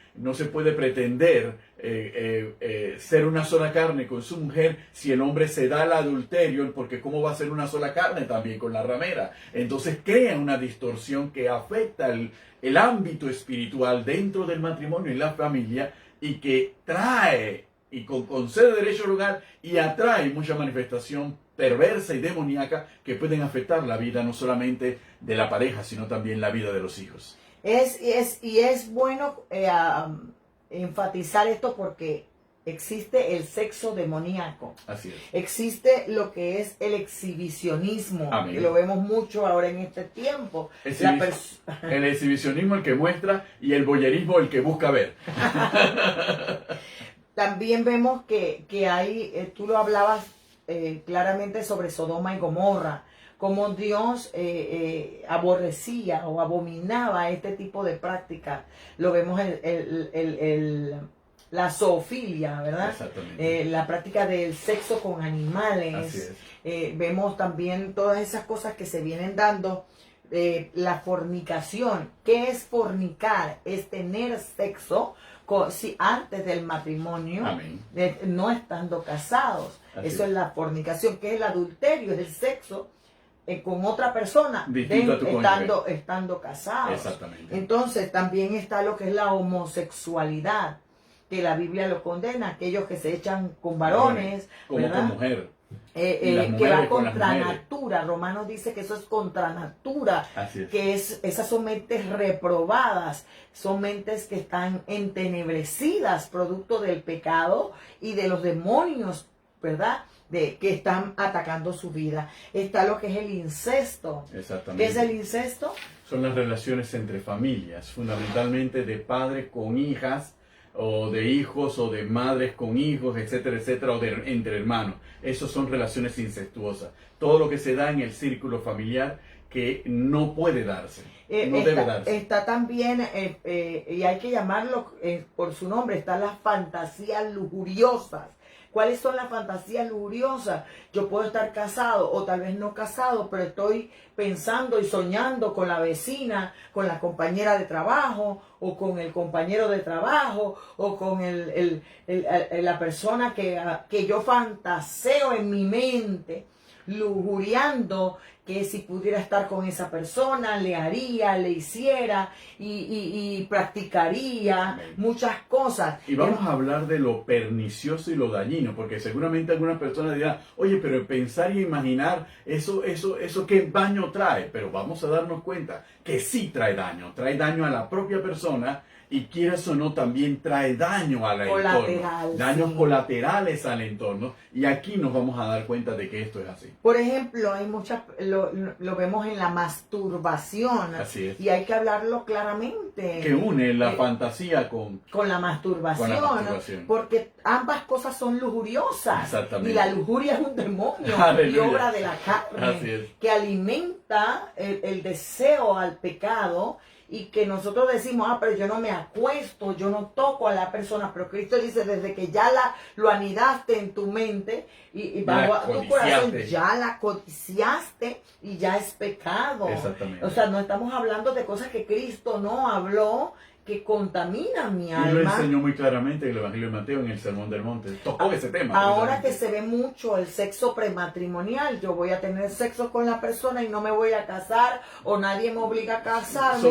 pretender ser una sola carne con su mujer si el hombre se da el adulterio, porque cómo va a ser una sola carne también con la ramera. Entonces crea una distorsión que afecta el ámbito espiritual dentro del matrimonio y la familia, y que trae y concede derecho al hogar y atrae mucha manifestación perversa y demoníaca que pueden afectar la vida no solamente de la pareja, sino también la vida de los hijos. Es bueno enfatizar esto porque existe el sexo demoníaco. Así es. Existe lo que es el exhibicionismo. Amén. Que lo vemos mucho ahora en este tiempo. El exhibicionismo el que muestra y el voyerismo el que busca ver. También vemos que hay, tú lo hablabas claramente sobre Sodoma y Gomorra, como Dios aborrecía o abominaba este tipo de prácticas. Lo vemos la zoofilia, ¿verdad? Exactamente. La práctica del sexo con animales. Así es. Vemos también todas esas cosas que se vienen dando. La fornicación. ¿Qué es fornicar? Es tener sexo antes del matrimonio. Amén. No estando casados. Así Eso es la fornicación, que es el adulterio, es el sexo con otra persona estando casados. Exactamente. Entonces también está lo que es la homosexualidad, que la Biblia lo condena, aquellos que se echan con varones, como ¿verdad? con mujer. que va contra natura. Romanos dice que eso es contra natura, que esas son mentes reprobadas, son mentes que están entenebrecidas, producto del pecado y de los demonios, ¿verdad? Que están atacando su vida. Está lo que es el incesto. Exactamente. ¿Qué es el incesto? Son las relaciones entre familias, fundamentalmente de padres con hijas, o de hijos, o de madres con hijos, etcétera, etcétera, o entre hermanos. Esas son relaciones incestuosas. Todo lo que se da en el círculo familiar que no puede darse, no debe darse. Está también, y hay que llamarlo por su nombre, están las fantasías lujuriosas. ¿Cuáles son las fantasías lujuriosas? Yo puedo estar casado o tal vez no casado, pero estoy pensando y soñando con la vecina, con la compañera de trabajo, o con el compañero de trabajo, o con la persona que yo fantaseo en mi mente, lujuriando que si pudiera estar con esa persona, le haría, le hiciera y practicaría muchas cosas. Y vamos a hablar de lo pernicioso y lo dañino, porque seguramente algunas personas dirán, oye, pero pensar y imaginar, eso ¿qué daño trae? Pero vamos a darnos cuenta que sí trae daño a la propia persona, y quieras o no, también trae daño al entorno, daños colaterales al entorno, y aquí nos vamos a dar cuenta de que esto es así. Por ejemplo, hay lo vemos en la masturbación. Así es. Y hay que hablarlo claramente. Que une la fantasía con la masturbación, porque ambas cosas son lujuriosas. Exactamente. Y la lujuria es un demonio y obra de la carne que alimenta el deseo al pecado. Y que nosotros decimos, pero yo no me acuesto, yo no toco a la persona. Pero Cristo dice, desde que ya lo anidaste en tu mente y bajo tu corazón, ya la codiciaste y ya es pecado. Exactamente. O sea, no estamos hablando de cosas que Cristo no habló, que contaminan mi alma. Y lo enseñó muy claramente en el Evangelio de Mateo, en el Sermón del Monte. Tocó ese tema. Ahora que se ve mucho el sexo prematrimonial, yo voy a tener sexo con la persona y no me voy a casar, o nadie me obliga a casarme.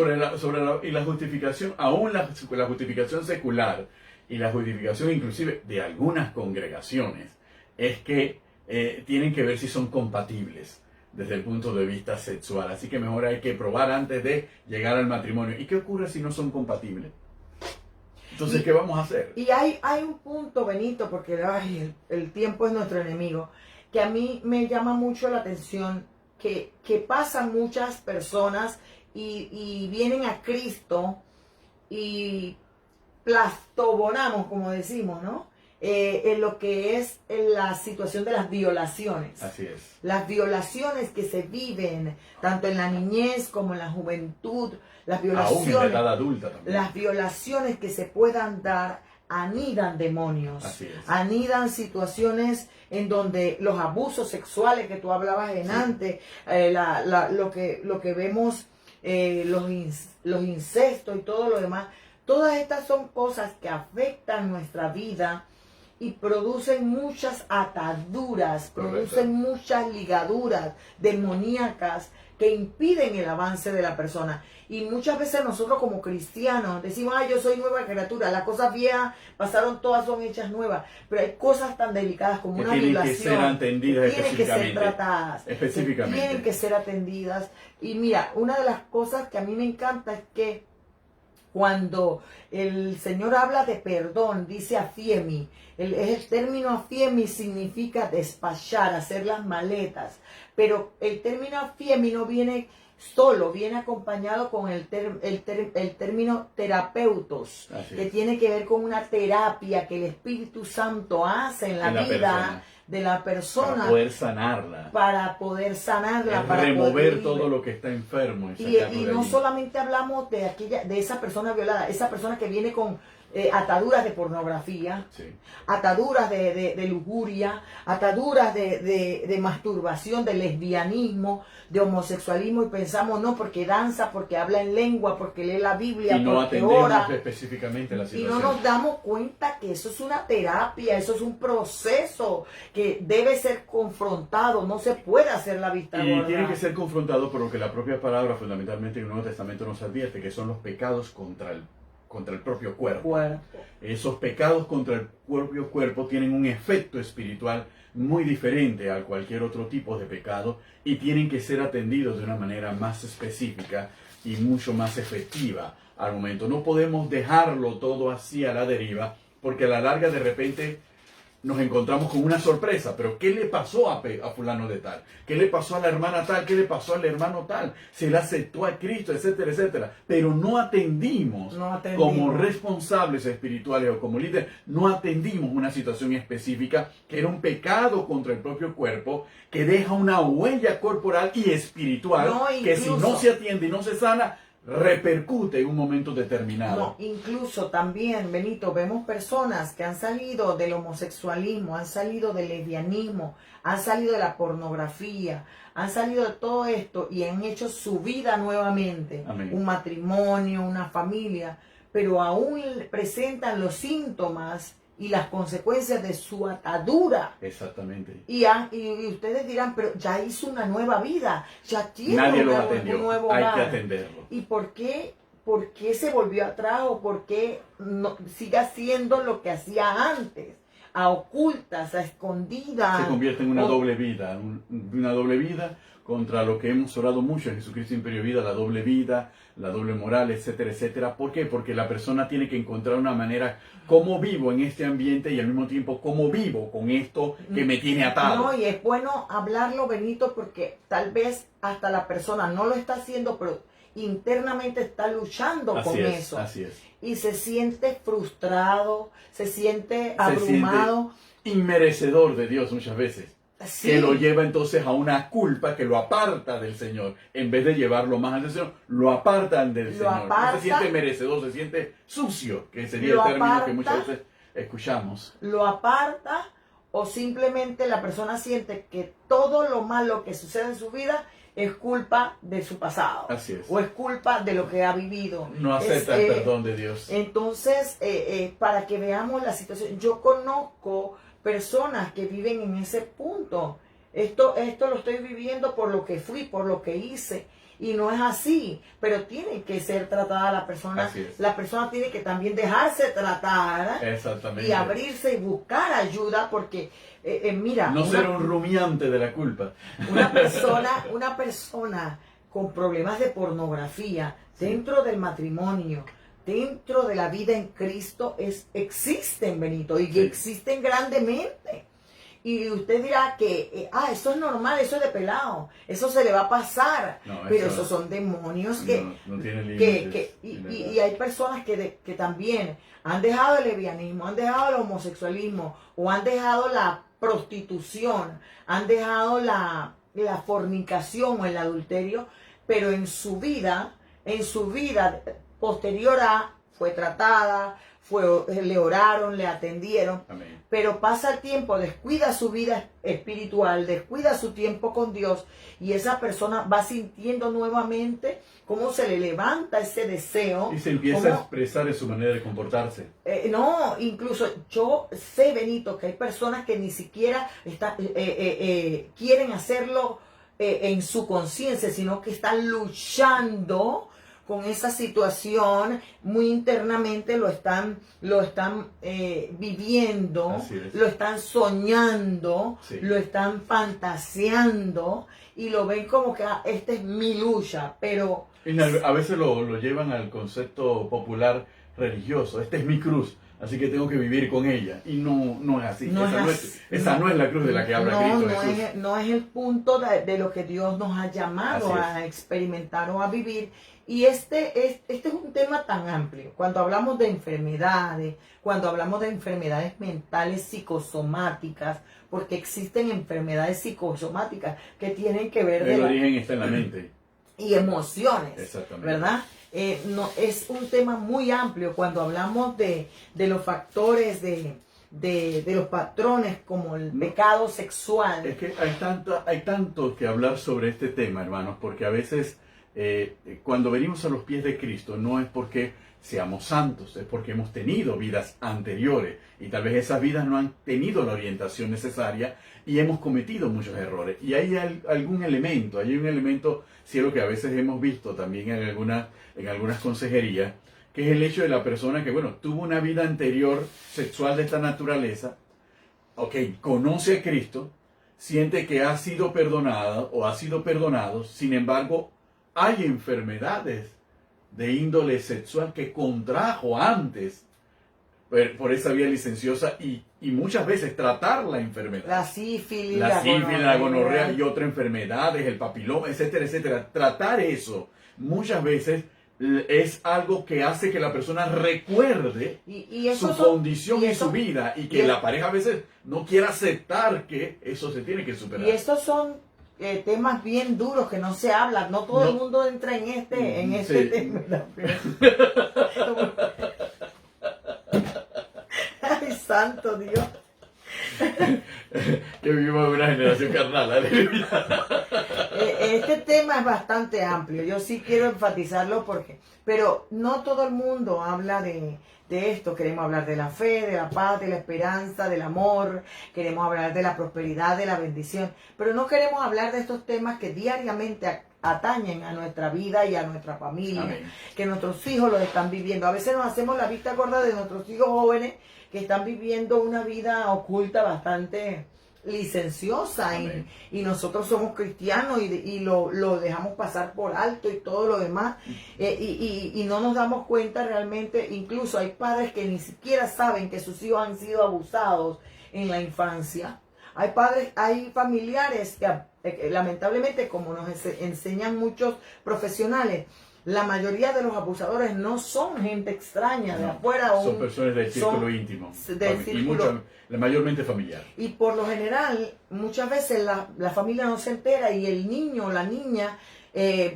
Y la justificación, aún la justificación secular y la justificación inclusive de algunas congregaciones, es que tienen que ver si son compatibles desde el punto de vista sexual. Así que mejor hay que probar antes de llegar al matrimonio. ¿Y qué ocurre si no son compatibles? Entonces, ¿qué vamos a hacer? Y hay un punto, Benito, porque el tiempo es nuestro enemigo, que a mí me llama mucho la atención, que pasan muchas personas y vienen a Cristo y plastobonamos, como decimos, ¿no? En lo que es la situación de las violaciones. Así es. Las violaciones que se viven tanto en la niñez como en la juventud, las violaciones, aún en la edad adulta también. Las violaciones que se puedan dar anidan demonios. Así es. Anidan situaciones en donde los abusos sexuales que tú hablabas antes, lo que vemos, los incestos y todo lo demás, todas estas son cosas que afectan nuestra vida y producen muchas ataduras, producen muchas ligaduras demoníacas que impiden el avance de la persona. Y muchas veces nosotros como cristianos decimos, yo soy nueva criatura, las cosas viejas pasaron, todas son hechas nuevas, pero hay cosas tan delicadas como una violación que ser atendidas que tienen que ser tratadas, específicamente. Que tienen que ser atendidas. Y mira, una de las cosas que a mí me encanta es que cuando el Señor habla de perdón, dice afiemi. El término afiemi significa despachar, hacer las maletas. Pero el término afiemi no viene solo, viene acompañado con el término terapeutos, que tiene que ver con una terapia que el Espíritu Santo hace en la vida de la persona para poder sanarla, para remover todo lo que está enfermo y no solamente hablamos de esa persona violada, esa persona que viene con ataduras de pornografía, ataduras de lujuria, ataduras de masturbación, de lesbianismo, de homosexualismo, y pensamos, no, porque danza, porque habla en lengua, porque lee la Biblia, y no porque atendemos ora, específicamente la situación. y no nos damos cuenta que eso es una terapia, eso es un proceso que debe ser confrontado, no se puede hacer la vista gorda. Y tiene que ser confrontado por lo que la propia palabra fundamentalmente en el Nuevo Testamento nos advierte, que son los pecados contra contra el propio cuerpo. Cuerpo. Esos pecados contra el propio cuerpo tienen un efecto espiritual muy diferente a cualquier otro tipo de pecado y tienen que ser atendidos de una manera más específica y mucho más efectiva al momento. No podemos dejarlo todo así a la deriva, porque a la larga de repente nos encontramos con una sorpresa. Pero ¿qué le pasó a fulano de tal? ¿Qué le pasó a la hermana tal? ¿Qué le pasó al hermano tal? Se le aceptó a Cristo, etcétera, etcétera. Pero no atendimos como responsables espirituales o como líderes, no atendimos una situación específica que era un pecado contra el propio cuerpo, que deja una huella corporal y espiritual, que si no se atiende y no se sana, repercute en un momento determinado. No, incluso también, Benito, vemos personas que han salido del homosexualismo, han salido del lesbianismo, han salido de la pornografía, han salido de todo esto y han hecho su vida nuevamente. Amén. Un matrimonio, una familia, pero aún presentan los síntomas y las consecuencias de su atadura. Exactamente. Y ustedes dirán, pero ya hizo una nueva vida, ya tiene Nadie lo un atendió. nuevo Hay hogar. que atenderlo. ¿Y por qué se volvió atrás o por qué no, sigue haciendo lo que hacía antes? A ocultas, a escondidas. Se convierte en una doble vida, una doble vida contra lo que hemos orado mucho en Jesucristo Imperio Vida, la doble moral, etcétera, etcétera. ¿Por qué? Porque la persona tiene que encontrar una manera, cómo vivo en este ambiente y al mismo tiempo cómo vivo con esto que me tiene atado. No, y es bueno hablarlo, Benito, porque tal vez hasta la persona no lo está haciendo, pero internamente está luchando con eso. Así es. Y se siente frustrado, se siente abrumado. Inmerecedor de Dios muchas veces. Sí. Que lo lleva entonces a una culpa que lo aparta del Señor. En vez de llevarlo más al Señor, lo apartan del Señor. No se siente merecedor, se siente sucio, que sería el término que muchas veces escuchamos. Lo aparta o simplemente la persona siente que todo lo malo que sucede en su vida es culpa de su pasado. Así es. O es culpa de lo que ha vivido. No acepta el perdón de Dios. Entonces, para que veamos la situación, yo conozco personas que viven en ese punto. Esto lo estoy viviendo por lo que fui, por lo que hice. Y no es así, pero tiene que ser tratada la persona. La persona tiene que también dejarse tratar. Exactamente. Y abrirse y buscar ayuda porque, mira... No ser un rumiante de la culpa. Una persona con problemas de pornografía dentro del matrimonio, dentro de la vida en Cristo, existen, Benito, y existen grandemente. Y usted dirá que, eso es normal, eso es de pelado, eso se le va a pasar. No, pero esos son demonios que... No tienen límites. Y hay personas que también han dejado el lesbianismo, han dejado el homosexualismo, o han dejado la prostitución, han dejado la fornicación o el adulterio, pero en su vida posterior a, fue tratada, le oraron, le atendieron. Amén. Pero pasa el tiempo, descuida su vida espiritual, descuida su tiempo con Dios y esa persona va sintiendo nuevamente cómo se le levanta ese deseo. Y se empieza a expresar en su manera de comportarse. No, incluso yo sé, Benito, que hay personas que ni siquiera quieren hacerlo en su conciencia, sino que están luchando con esa situación, muy internamente lo están viviendo, lo están soñando, lo están fantaseando y lo ven como que esta es mi lucha, pero... A veces lo llevan al concepto popular religioso, esta es mi cruz, así que tengo que vivir con ella, y no es así. Esa no es la cruz de la que habla Cristo Jesús. No es el punto de lo que Dios nos ha llamado a experimentar o a vivir. Y este es un tema tan amplio. Cuando hablamos de enfermedades, cuando hablamos de enfermedades mentales psicosomáticas, porque existen enfermedades psicosomáticas que tienen que ver el origen está en la mente. Y emociones, exactamente, ¿verdad? No, es un tema muy amplio cuando hablamos de los factores de los patrones como el pecado sexual. Es que hay tanto que hablar sobre este tema, hermanos, porque a veces cuando venimos a los pies de Cristo no es porque seamos santos, es porque hemos tenido vidas anteriores y tal vez esas vidas no han tenido la orientación necesaria y hemos cometido muchos errores. Y hay hay un elemento, cielo, que a veces hemos visto también en algunas consejerías, que es el hecho de la persona que, bueno, tuvo una vida anterior sexual de esta naturaleza, ok, conoce a Cristo, siente que ha sido perdonada o ha sido perdonado, sin embargo, hay enfermedades de índole sexual que contrajo antes por esa vía licenciosa y muchas veces tratar la enfermedad. La sífilis, La gonorrea y otras enfermedades, el papiloma, etcétera, etcétera. Tratar eso muchas veces es algo que hace que la persona recuerde su condición y su vida y que la pareja a veces no quiera aceptar que eso se tiene que superar. Y estos son temas bien duros que no se hablan, no todo el mundo entra en este tema. Ay, santo Dios. Que vivimos en una generación carnal, aleluya. Este tema es bastante amplio, yo sí quiero enfatizarlo pero no todo el mundo habla de esto. Queremos hablar de la fe, de la paz, de la esperanza, del amor, queremos hablar de la prosperidad, de la bendición, pero no queremos hablar de estos temas que diariamente atañen a nuestra vida y a nuestra familia. Amén. Que nuestros hijos los están viviendo. A veces nos hacemos la vista gorda de nuestros hijos jóvenes que están viviendo una vida oculta bastante licenciosa y nosotros somos cristianos y lo dejamos pasar por alto y todo lo demás y no nos damos cuenta realmente. Incluso hay padres que ni siquiera saben que sus hijos han sido abusados en la infancia. Hay familiares que lamentablemente, como nos enseñan muchos profesionales, la mayoría de los abusadores no son gente extraña de afuera. Son personas del círculo íntimo. Y mayormente familiar. Y por lo general, muchas veces la familia no se entera y el niño o la niña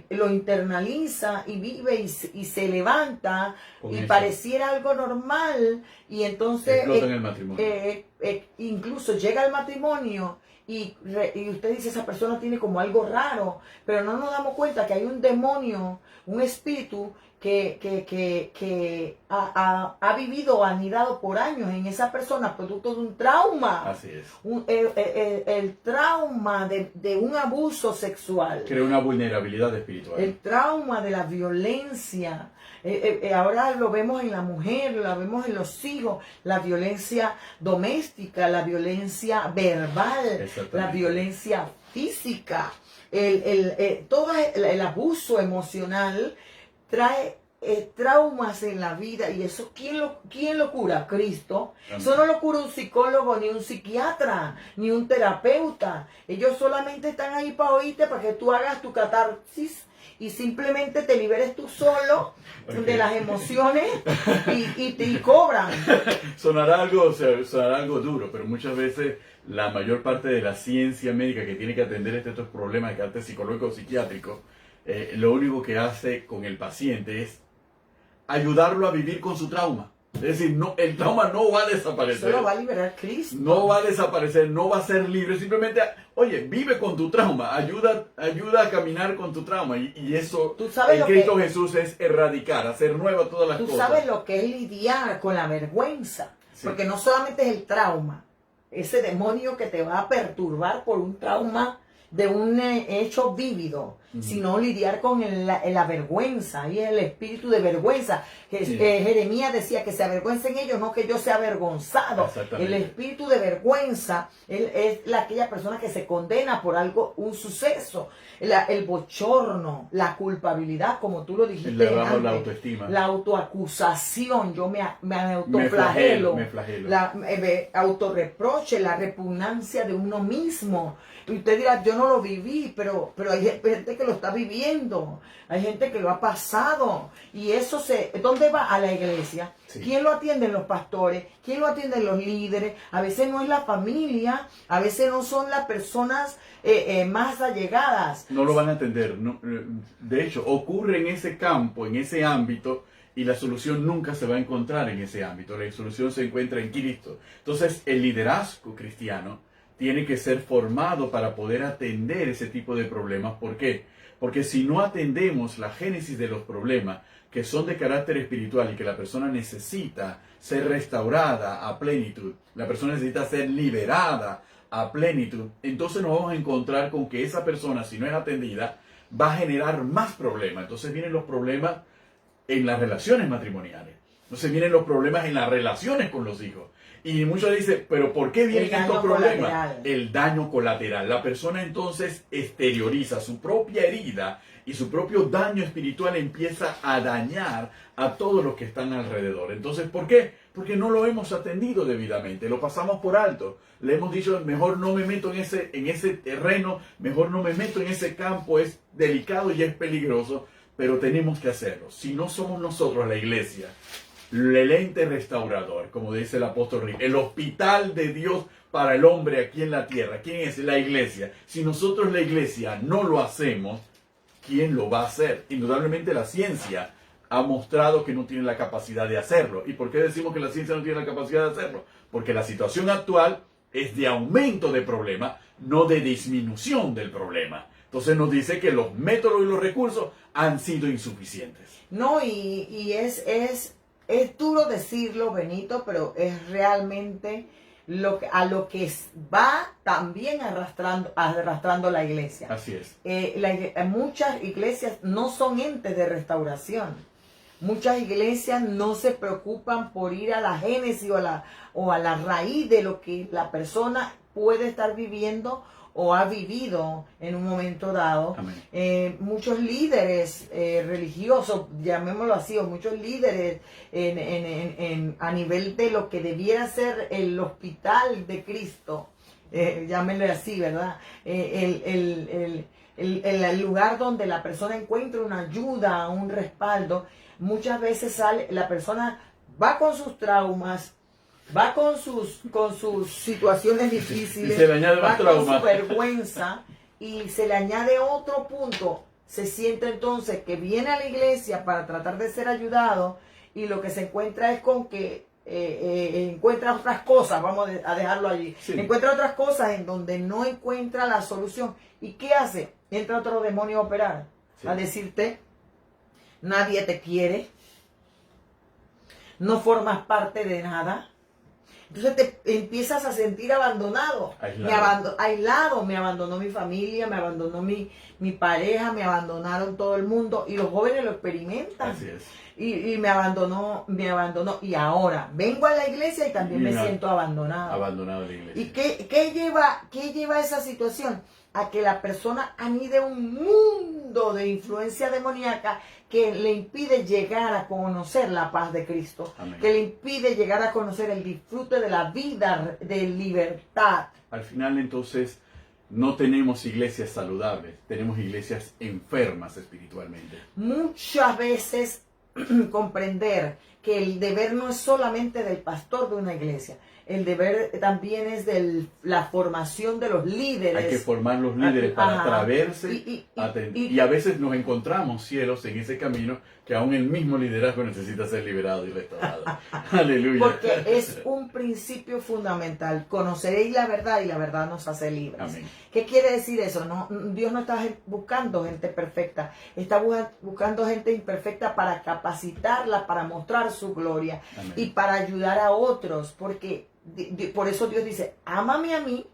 lo internaliza y vive y se levanta con y eso pareciera algo normal. Y entonces explota en el matrimonio. Incluso llega al matrimonio y usted dice, esa persona tiene como algo raro, pero no nos damos cuenta que hay un demonio, un espíritu que ha vivido, anidado por años en esa persona, producto de un trauma. Así es. El trauma de un abuso sexual. Crea una vulnerabilidad espiritual. El trauma de la violencia. Ahora lo vemos en la mujer, lo vemos en los hijos, la violencia doméstica, la violencia verbal, la violencia física, todo el abuso emocional trae traumas en la vida. Y eso, ¿quién lo cura? Cristo. Amén. Eso no lo cura un psicólogo, ni un psiquiatra, ni un terapeuta. Ellos solamente están ahí para oírte, para que tú hagas tu catarsis y simplemente te liberes tú solo de las emociones y cobran. Sonará algo duro, pero muchas veces la mayor parte de la ciencia médica que tiene que atender estos problemas de carácter psicológico o psiquiátrico, lo único que hace con el paciente es ayudarlo a vivir con su trauma. Es decir, el trauma no va a desaparecer. Eso lo va a liberar Cristo. No va a desaparecer, no va a ser libre. Simplemente, oye, vive con tu trauma, ayuda a caminar con tu trauma. Y eso, en Cristo Jesús, es erradicar, hacer nueva todas las cosas. Tú sabes lo que es lidiar con la vergüenza. Sí. Porque no solamente es el trauma, ese demonio que te va a perturbar por un trauma de un hecho vívido, sino lidiar con la vergüenza y el espíritu de vergüenza. Jeremías decía que se avergüencen ellos, no que yo sea avergonzado. El espíritu de vergüenza es aquella persona que se condena por algo, un suceso, el bochorno, la culpabilidad, como tú lo dijiste antes, la autoestima, la autoacusación, yo me autoflagelo, me flagelo. La autorreproche, la repugnancia de uno mismo. Y usted dirá, yo no lo viví, pero hay gente que lo está viviendo, hay gente que lo ha pasado. Y eso ¿dónde va? A la iglesia. Sí. ¿Quién lo atienden? Los pastores. ¿Quién lo atienden? Los líderes. A veces no es la familia, a veces no son las personas más allegadas. No lo van a atender. No, de hecho, ocurre en ese campo, en ese ámbito, y la solución nunca se va a encontrar en ese ámbito. La solución se encuentra en Cristo. Entonces, el liderazgo cristiano tiene que ser formado para poder atender ese tipo de problemas. ¿Por qué? Porque si no atendemos la génesis de los problemas, que son de carácter espiritual y que la persona necesita ser restaurada a plenitud, la persona necesita ser liberada a plenitud, entonces nos vamos a encontrar con que esa persona, si no es atendida, va a generar más problemas. Entonces vienen los problemas en las relaciones matrimoniales. Entonces vienen los problemas en las relaciones con los hijos. Y muchos dicen, pero ¿por qué vienen estos problemas? El daño colateral. La persona entonces exterioriza su propia herida y su propio daño espiritual empieza a dañar a todos los que están alrededor. Entonces, ¿por qué? Porque no lo hemos atendido debidamente, lo pasamos por alto. Le hemos dicho, mejor no me meto en ese terreno, mejor no me meto en ese campo, es delicado y es peligroso, pero tenemos que hacerlo. Si no somos nosotros la iglesia, el ente restaurador, como dice el apóstol Rick, el hospital de Dios para el hombre aquí en la tierra. ¿Quién es la iglesia? Si nosotros la iglesia no lo hacemos, ¿quién lo va a hacer? Indudablemente la ciencia ha mostrado que no tiene la capacidad de hacerlo. ¿Y por qué decimos que la ciencia no tiene la capacidad de hacerlo? Porque la situación actual es de aumento de problema, no de disminución del problema. Entonces nos dice que los métodos y los recursos han sido insuficientes. No, y es duro decirlo, Benito, pero es realmente a lo que va también arrastrando la iglesia. Así es. Muchas iglesias no son entes de restauración. Muchas iglesias no se preocupan por ir a la génesis o a la raíz de lo que la persona puede estar viviendo o ha vivido en un momento dado. Muchos líderes religiosos, llamémoslo así, o muchos líderes a nivel de lo que debiera ser el hospital de Cristo, llámenlo así, ¿verdad? El lugar donde la persona encuentra una ayuda, un respaldo. Muchas veces la persona va con sus traumas, va con sus situaciones difíciles, y se le añade va más trauma, con su vergüenza y se le añade otro punto. Se siente entonces que viene a la iglesia para tratar de ser ayudado y lo que se encuentra es con que encuentra otras cosas, vamos a dejarlo allí. Sí. Encuentra otras cosas en donde no encuentra la solución. ¿Y qué hace? Entra otro demonio a operar, sí, a decirte, nadie te quiere, no formas parte de nada. Entonces te empiezas a sentir abandonado, aislado. Me abandonó mi familia, me abandonó mi pareja, me abandonaron todo el mundo y los jóvenes lo experimentan. Así es. Y me abandonó y ahora vengo a la iglesia y también me siento abandonado. Abandonado de la iglesia. ¿Y qué lleva a esa situación? A que la persona anide un mundo de influencia demoníaca que le impide llegar a conocer la paz de Cristo. Amén. Que le impide llegar a conocer el disfrute de la vida de libertad. Al final, entonces, no tenemos iglesias saludables, tenemos iglesias enfermas espiritualmente. Muchas veces comprender que el deber no es solamente del pastor de una iglesia. El deber también es de la formación de los líderes. Hay que formar los líderes para atreverse y a veces nos encontramos, cielos, en ese camino que aún el mismo liderazgo necesita ser liberado y restaurado. Aleluya. Porque es un principio fundamental. Conoceréis la verdad y la verdad nos hace libres. Amén. ¿Qué quiere decir eso? No, Dios no está buscando gente perfecta. Está buscando gente imperfecta para capacitarla, para mostrar su gloria. Amén. Y para ayudar a otros. Porque por eso Dios dice, ámame a mí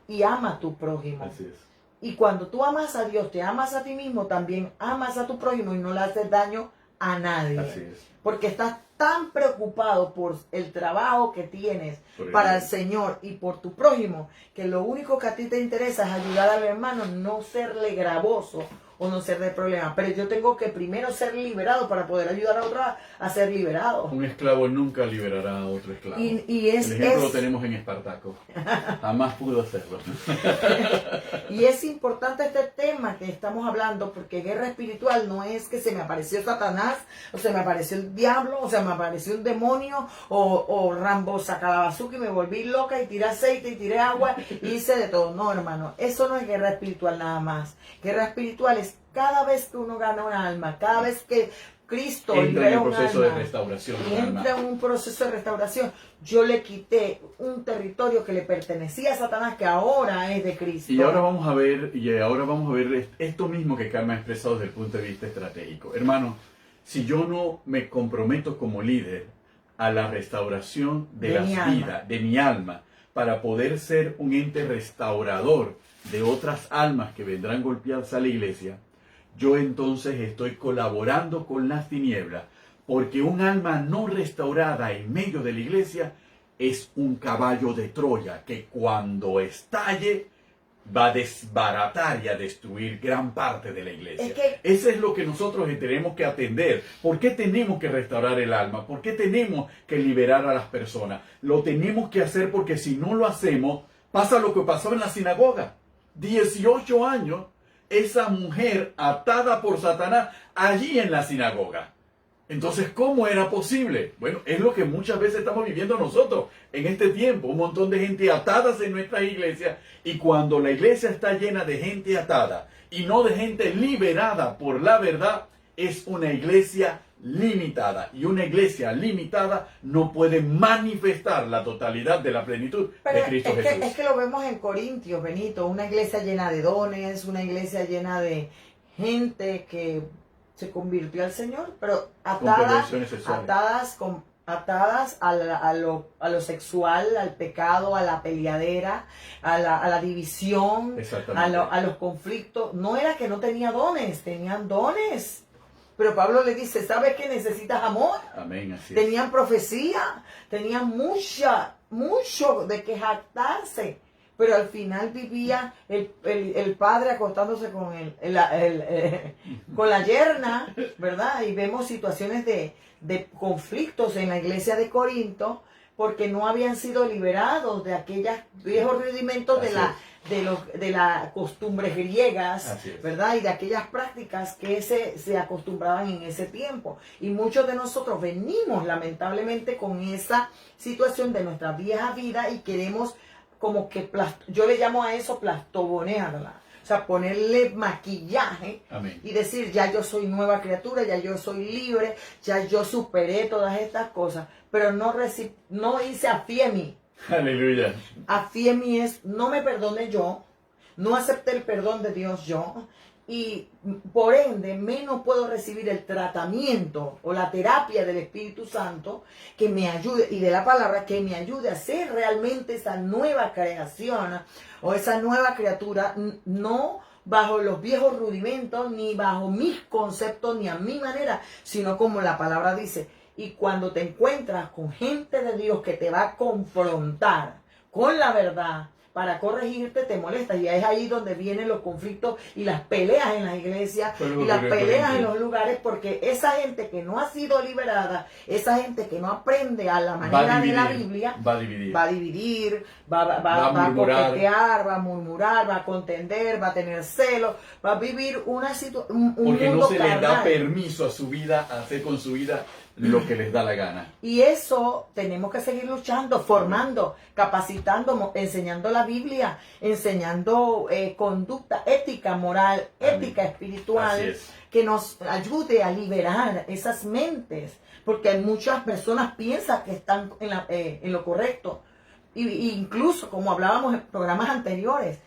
y ama a tu prójimo. Así es. Y cuando tú amas a Dios, te amas a ti mismo, también amas a tu prójimo y no le haces daño a nadie. Así es. Porque estás tan preocupado por el trabajo que tienes para el Señor y por tu prójimo, que lo único que a ti te interesa es ayudar al hermano, no serle gravoso o no ser de problema. Pero yo tengo que primero ser liberado para poder ayudar a otro a ser liberado. Un esclavo nunca liberará a otro esclavo. El ejemplo lo tenemos en Espartaco. Jamás pudo hacerlo. Y es importante este tema que estamos hablando, porque guerra espiritual no es que se me apareció Satanás, o se me apareció el diablo, o se me apareció un demonio, o Rambo saca la bazooka y me volví loca y tiré aceite y tiré agua y hice de todo. No, hermano, eso no es guerra espiritual nada más. Guerra espiritual es cada vez que uno gana un alma, cada vez que Cristo entra en un proceso de restauración. Entra en un proceso de restauración. Yo le quité un territorio que le pertenecía a Satanás, que ahora es de Cristo. Y ahora vamos a ver esto mismo que Carmen ha expresado desde el punto de vista estratégico. Hermano, si yo no me comprometo como líder a la restauración de las vidas, de mi alma, para poder ser un ente restaurador de otras almas que vendrán golpeadas a la iglesia, yo entonces estoy colaborando con las tinieblas, porque un alma no restaurada en medio de la iglesia es un caballo de Troya que cuando estalle va a desbaratar y a destruir gran parte de la iglesia. Eso es lo que nosotros tenemos que atender. ¿Por qué tenemos que restaurar el alma? ¿Por qué tenemos que liberar a las personas? Lo tenemos que hacer porque si no lo hacemos, pasa lo que pasó en la sinagoga. 18 años, esa mujer atada por Satanás allí en la sinagoga. Entonces, ¿cómo era posible? Bueno, es lo que muchas veces estamos viviendo nosotros en este tiempo. Un montón de gente atadas en nuestras iglesias. Y cuando la iglesia está llena de gente atada y no de gente liberada por la verdad, es una iglesia limitada. Y una iglesia limitada no puede manifestar la totalidad de la plenitud de Cristo Jesús. Es que lo vemos en Corintios, Benito. Una iglesia llena de dones, una iglesia llena de gente que se convirtió al Señor, pero atadas a lo sexual, al pecado, a la peleadera, a la división, a los conflictos. No era que no tenía dones, tenían dones. Pero Pablo le dice, ¿sabes que necesitas amor? Amén, así es. Tenían profecía, tenían mucho de que jactarse. Pero al final vivía el padre acostándose con con la yerna, ¿verdad? Y vemos situaciones de conflictos en la iglesia de Corinto porque no habían sido liberados de aquellos viejos rudimentos de las costumbres griegas, ¿verdad? Y de aquellas prácticas que se acostumbraban en ese tiempo. Y muchos de nosotros venimos lamentablemente con esa situación de nuestra vieja vida y queremos como que yo le llamo a eso plastobonearla, o sea, ponerle maquillaje. Amén. Y decir, ya yo soy nueva criatura, ya yo soy libre, ya yo superé todas estas cosas, pero no hice afiemi. Aleluya. Afiemi es, no me perdone yo, no acepté el perdón de Dios yo, y por ende menos puedo recibir el tratamiento o la terapia del Espíritu Santo que me ayude, y de la palabra que me ayude a ser realmente esa nueva creación o esa nueva criatura, no bajo los viejos rudimentos, ni bajo mis conceptos, ni a mi manera, sino como la palabra dice. Y cuando te encuentras con gente de Dios que te va a confrontar con la verdad, para corregirte, te molesta. Y es ahí donde vienen los conflictos y las peleas en las iglesias y las peleas en los lugares, porque esa gente que no ha sido liberada, esa gente que no aprende a la manera de la Biblia, va a dividir, va a coquetear, va a murmurar, va a contender, va a tener celos, va a vivir una situación, porque no se les da permiso a su vida, a hacer con su vida lo que les da la gana. Y eso tenemos que seguir luchando, formando, capacitando, enseñando la Biblia, enseñando conducta, ética moral, ética espiritual, que nos ayude a liberar esas mentes, porque muchas personas piensan que están en lo correcto, y incluso como hablábamos en programas anteriores,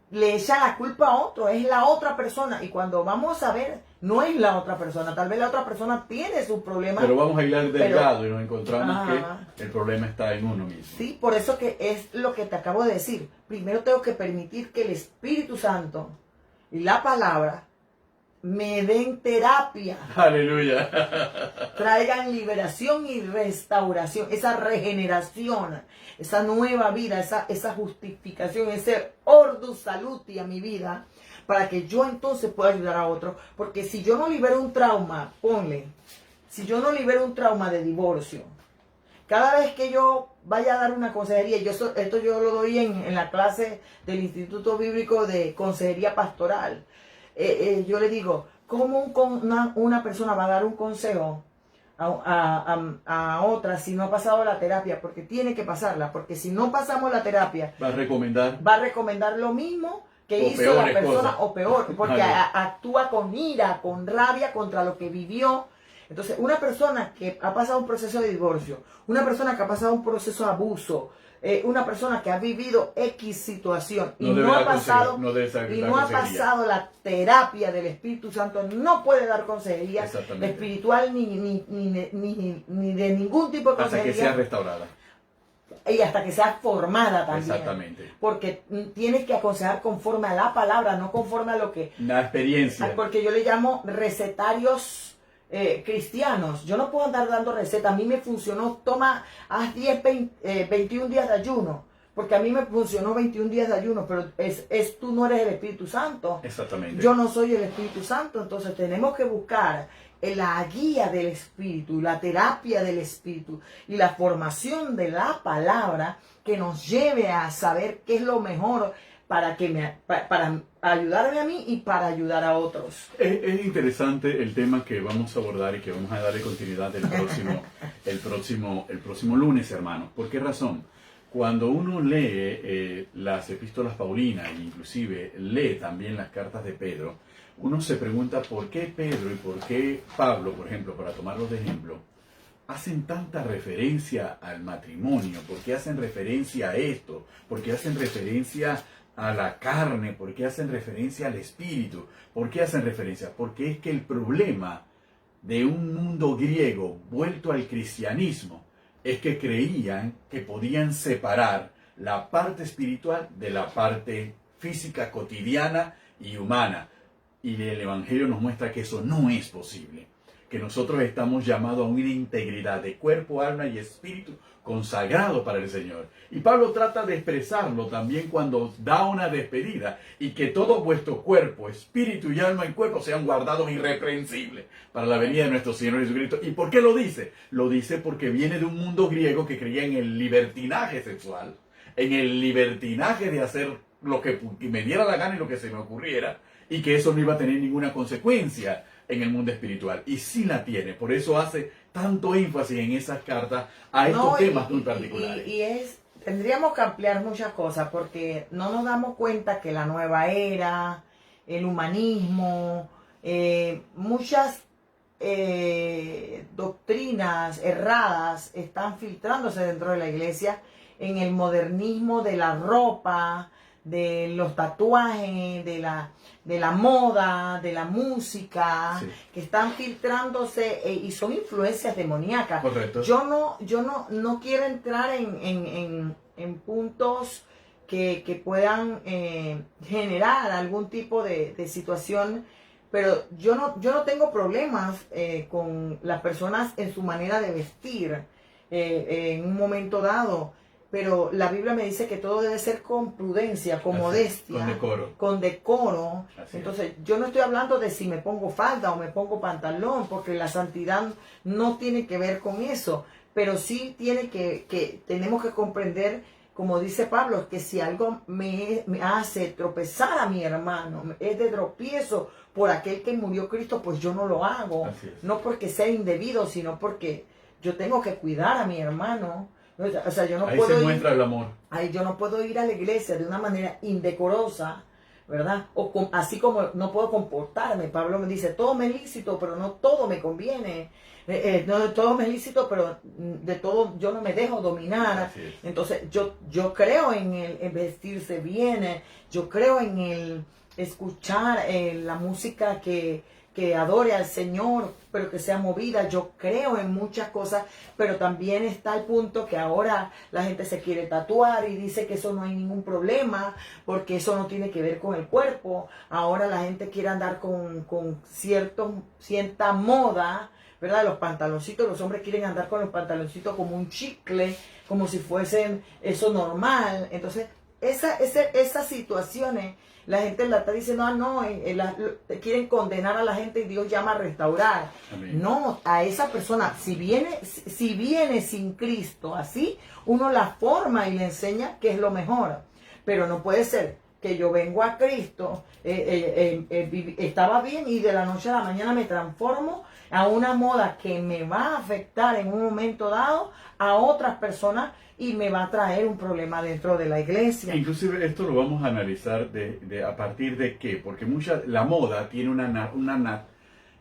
le echan la culpa a otro, es la otra persona, y cuando vamos a ver, no es la otra persona, tal vez la otra persona tiene sus problemas. Pero vamos a hilar delgado y nos encontramos que el problema está en uno mismo. Sí, por eso que es lo que te acabo de decir. Primero tengo que permitir que el Espíritu Santo y la palabra me den terapia. Aleluya. Traigan liberación y restauración, esa regeneración, esa nueva vida, esa justificación, ese ordus saluti a mi vida, para que yo entonces pueda ayudar a otro. Porque si yo no libero un trauma, si yo no libero un trauma de divorcio, cada vez que yo vaya a dar una consejería, esto yo lo doy en la clase del Instituto Bíblico de Consejería Pastoral, yo le digo, ¿cómo una persona va a dar un consejo a otra si no ha pasado la terapia? Porque tiene que pasarla, porque si no pasamos la terapia, va a recomendar lo mismo que hizo la persona, o peor, porque actúa con ira, con rabia contra lo que vivió. Entonces, una persona que ha pasado un proceso de divorcio, una persona que ha pasado un proceso de abuso, una persona que ha vivido X situación y no ha pasado la terapia del Espíritu Santo, no puede dar consejería espiritual ni de ningún tipo de consejería. Hasta que sea restaurada. y hasta que sea formada también. Exactamente. Porque tienes que aconsejar conforme a la palabra, no conforme a lo que... La experiencia. Porque yo le llamo recetarios cristianos. Yo no puedo andar dando recetas. A mí me funcionó, haz 21 días de ayuno. Porque a mí me funcionó 21 días de ayuno, pero tú no eres el Espíritu Santo. Exactamente. Yo no soy el Espíritu Santo, entonces tenemos que buscar la guía del Espíritu, la terapia del Espíritu y la formación de la palabra que nos lleve a saber qué es lo mejor para ayudarme a mí y para ayudar a otros. Es interesante el tema que vamos a abordar y que vamos a darle continuidad el próximo lunes, hermanos. ¿Por qué razón? Cuando uno lee las epístolas paulinas e inclusive lee también las cartas de Pedro, uno se pregunta por qué Pedro y por qué Pablo, por ejemplo, para tomarlos de ejemplo, hacen tanta referencia al matrimonio, por qué hacen referencia a esto, por qué hacen referencia a la carne, por qué hacen referencia al espíritu, por qué hacen referencia, porque es que el problema de un mundo griego vuelto al cristianismo es que creían que podían separar la parte espiritual de la parte física, cotidiana y humana. Y el Evangelio nos muestra que eso no es posible. Que nosotros estamos llamados a una integridad de cuerpo, alma y espíritu consagrado para el Señor. Y Pablo trata de expresarlo también cuando da una despedida. Y que todo vuestro cuerpo, espíritu y alma y cuerpo sean guardados irreprensibles para la venida de nuestro Señor Jesucristo. ¿Y por qué lo dice? Lo dice porque viene de un mundo griego que creía en el libertinaje sexual, en el libertinaje de hacer lo que me diera la gana y lo que se me ocurriera, y que eso no iba a tener ninguna consecuencia en el mundo espiritual. Y sí la tiene. Por eso hace tanto énfasis en esas cartas a estos temas muy particulares. Tendríamos que ampliar muchas cosas porque no nos damos cuenta que la nueva era, el humanismo, muchas doctrinas erradas están filtrándose dentro de la iglesia en el modernismo de la ropa, de los tatuajes, de la moda, de la música, sí, que están filtrándose y son influencias demoníacas. Correcto. Yo no quiero entrar en puntos que puedan generar algún tipo de situación, pero yo no tengo problemas con las personas en su manera de vestir en un momento dado. Pero la Biblia me dice que todo debe ser con prudencia, con modestia, con decoro. Entonces, yo no estoy hablando de si me pongo falda o me pongo pantalón, porque la santidad no tiene que ver con eso. Pero sí tiene tenemos que comprender, como dice Pablo, que si algo me hace tropezar a mi hermano, es de tropiezo por aquel que murió Cristo, pues yo no lo hago. No porque sea indebido, sino porque yo tengo que cuidar a mi hermano. O sea, yo no ahí puedo se muestra el amor. Yo no puedo ir a la iglesia de una manera indecorosa, ¿verdad? Así como no puedo comportarme. Pablo me dice, todo me es lícito, pero no todo me conviene. No todo me es lícito, pero de todo yo no me dejo dominar. Entonces, yo creo en el vestirse bien, yo creo en el escuchar la música que adore al Señor, pero que sea movida. Yo creo en muchas cosas, pero también está el punto que ahora la gente se quiere tatuar y dice que eso no hay ningún problema, porque eso no tiene que ver con el cuerpo. Ahora la gente quiere andar con cierta moda, ¿verdad? Los pantaloncitos, los hombres quieren andar con los pantaloncitos como un chicle, como si fuesen eso normal. Entonces, esas situaciones, la gente la está diciendo, quieren condenar a la gente y Dios llama a restaurar. Amén. No, a esa persona, si viene sin Cristo, así, uno la forma y le enseña qué es lo mejor. Pero no puede ser que yo vengo a Cristo, estaba bien y de la noche a la mañana me transformo a una moda que me va a afectar en un momento dado a otras personas y me va a traer un problema dentro de la iglesia. Inclusive esto lo vamos a analizar a partir de qué, porque la moda tiene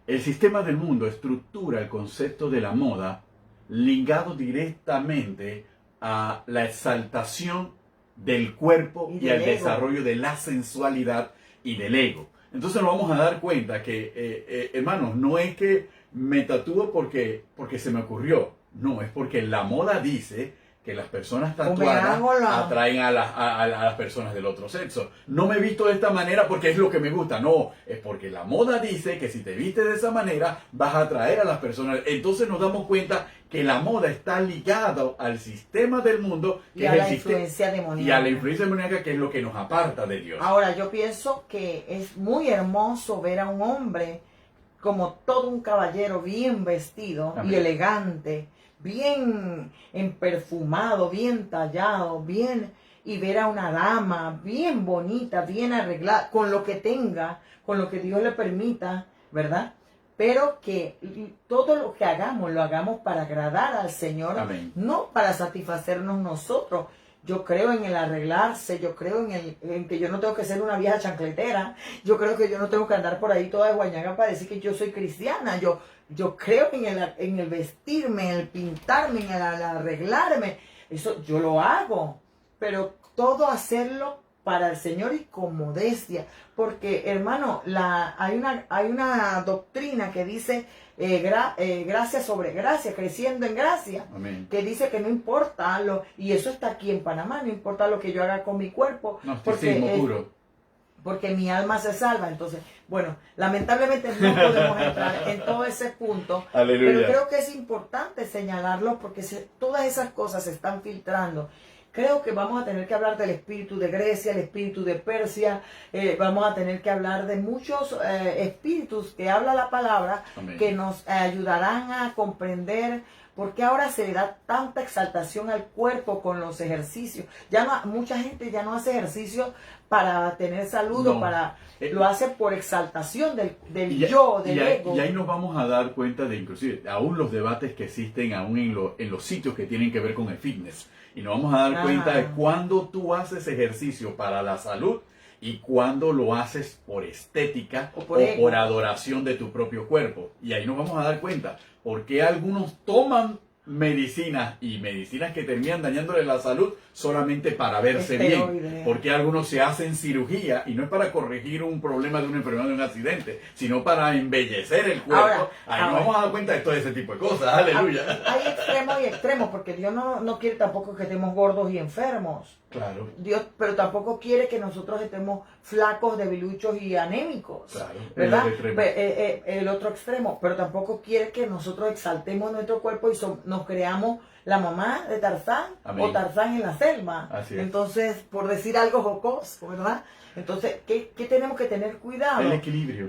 el sistema del mundo estructura el concepto de la moda ligado directamente a la exaltación del cuerpo y al desarrollo de la sensualidad y del ego. Entonces nos vamos a dar cuenta que, hermanos, no es que me tatúo porque se me ocurrió, no, es porque la moda dice que las personas me tatuadas hago la- atraen a las personas del otro sexo. No me he visto de esta manera porque es lo que me gusta, no, es porque la moda dice que si te vistes de esa manera vas a atraer a las personas. Entonces nos damos cuenta que la moda está ligada al sistema del mundo, que Y es a el la sistema, influencia demoníaca. y a la influencia demoníaca, que es lo que nos aparta de Dios. Ahora, yo pienso que es muy hermoso ver a un hombre como todo un caballero bien vestido Amén. y elegante, bien perfumado, bien tallado, bien, y ver a una dama bien bonita, bien arreglada, con lo que tenga, con lo que Dios le permita, ¿verdad? Pero que todo lo que hagamos, lo hagamos para agradar al Señor, Amén. no para satisfacernos nosotros. Yo creo en el arreglarse, yo creo en que yo no tengo que ser una vieja chancletera, yo creo que yo no tengo que andar por ahí toda de guañaga para decir que yo soy cristiana, yo creo en el vestirme, en el pintarme, en el arreglarme, eso yo lo hago, pero todo hacerlo para el Señor y con modestia, porque hermano, hay una doctrina que dice gracia sobre gracia, creciendo en gracia, Amén. que dice que no importa y eso está aquí en Panamá, no importa lo que yo haga con mi cuerpo, Gnosticismo puro. porque mi alma se salva. Entonces, bueno, lamentablemente no podemos entrar en todo ese punto, Aleluya. pero creo que es importante señalarlo porque todas esas cosas se están filtrando. Creo que vamos a tener que hablar del espíritu de Grecia, el espíritu de Persia, vamos a tener que hablar de muchos espíritus que habla la palabra, Amén. que nos ayudarán a comprender por qué ahora se le da tanta exaltación al cuerpo con los ejercicios. Mucha gente ya no hace ejercicio para tener salud, No. lo hace por exaltación del Y, yo, del ahí, ego. y ahí nos vamos a dar cuenta de inclusive aún los debates que existen aún en los sitios que tienen que ver con el fitness. Y nos vamos a dar Ajá. cuenta de cuándo tú haces ejercicio para la salud y cuándo lo haces por estética O o por ego. por adoración de tu propio cuerpo. Y ahí nos vamos a dar cuenta por qué algunos toman medicinas y medicinas que terminan dañándole la salud solamente para verse bien. Esteroides. Porque algunos se hacen cirugía y no es para corregir un problema de una enfermedad, de un accidente, sino para embellecer el cuerpo. Ahí nos vamos a dar cuenta de todo ese tipo de cosas. Aleluya. Hay extremos y extremos, porque Dios no quiere tampoco que estemos gordos y enfermos. Claro, Dios, pero tampoco quiere que nosotros estemos flacos, debiluchos y anémicos. claro. ¿Verdad? El extremo. El otro extremo, pero tampoco quiere que nosotros exaltemos nuestro cuerpo y nos creamos la mamá de Tarzán. Amén. O Tarzán en la selva. Así es. Entonces, por decir algo jocoso, ¿verdad? Entonces, ¿qué tenemos que tener cuidado? El equilibrio.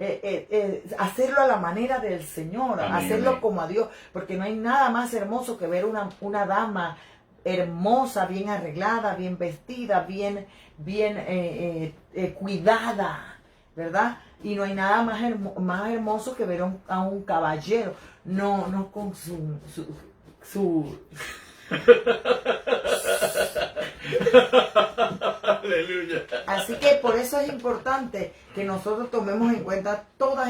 Hacerlo a la manera del Señor, Amén, hacerlo amén. como a Dios, porque no hay nada más hermoso que ver una dama hermosa, bien arreglada, bien vestida, bien cuidada, ¿verdad? Y no hay nada más hermoso que ver a un caballero, no con su Aleluya. Así que por eso es importante que nosotros tomemos en cuenta todas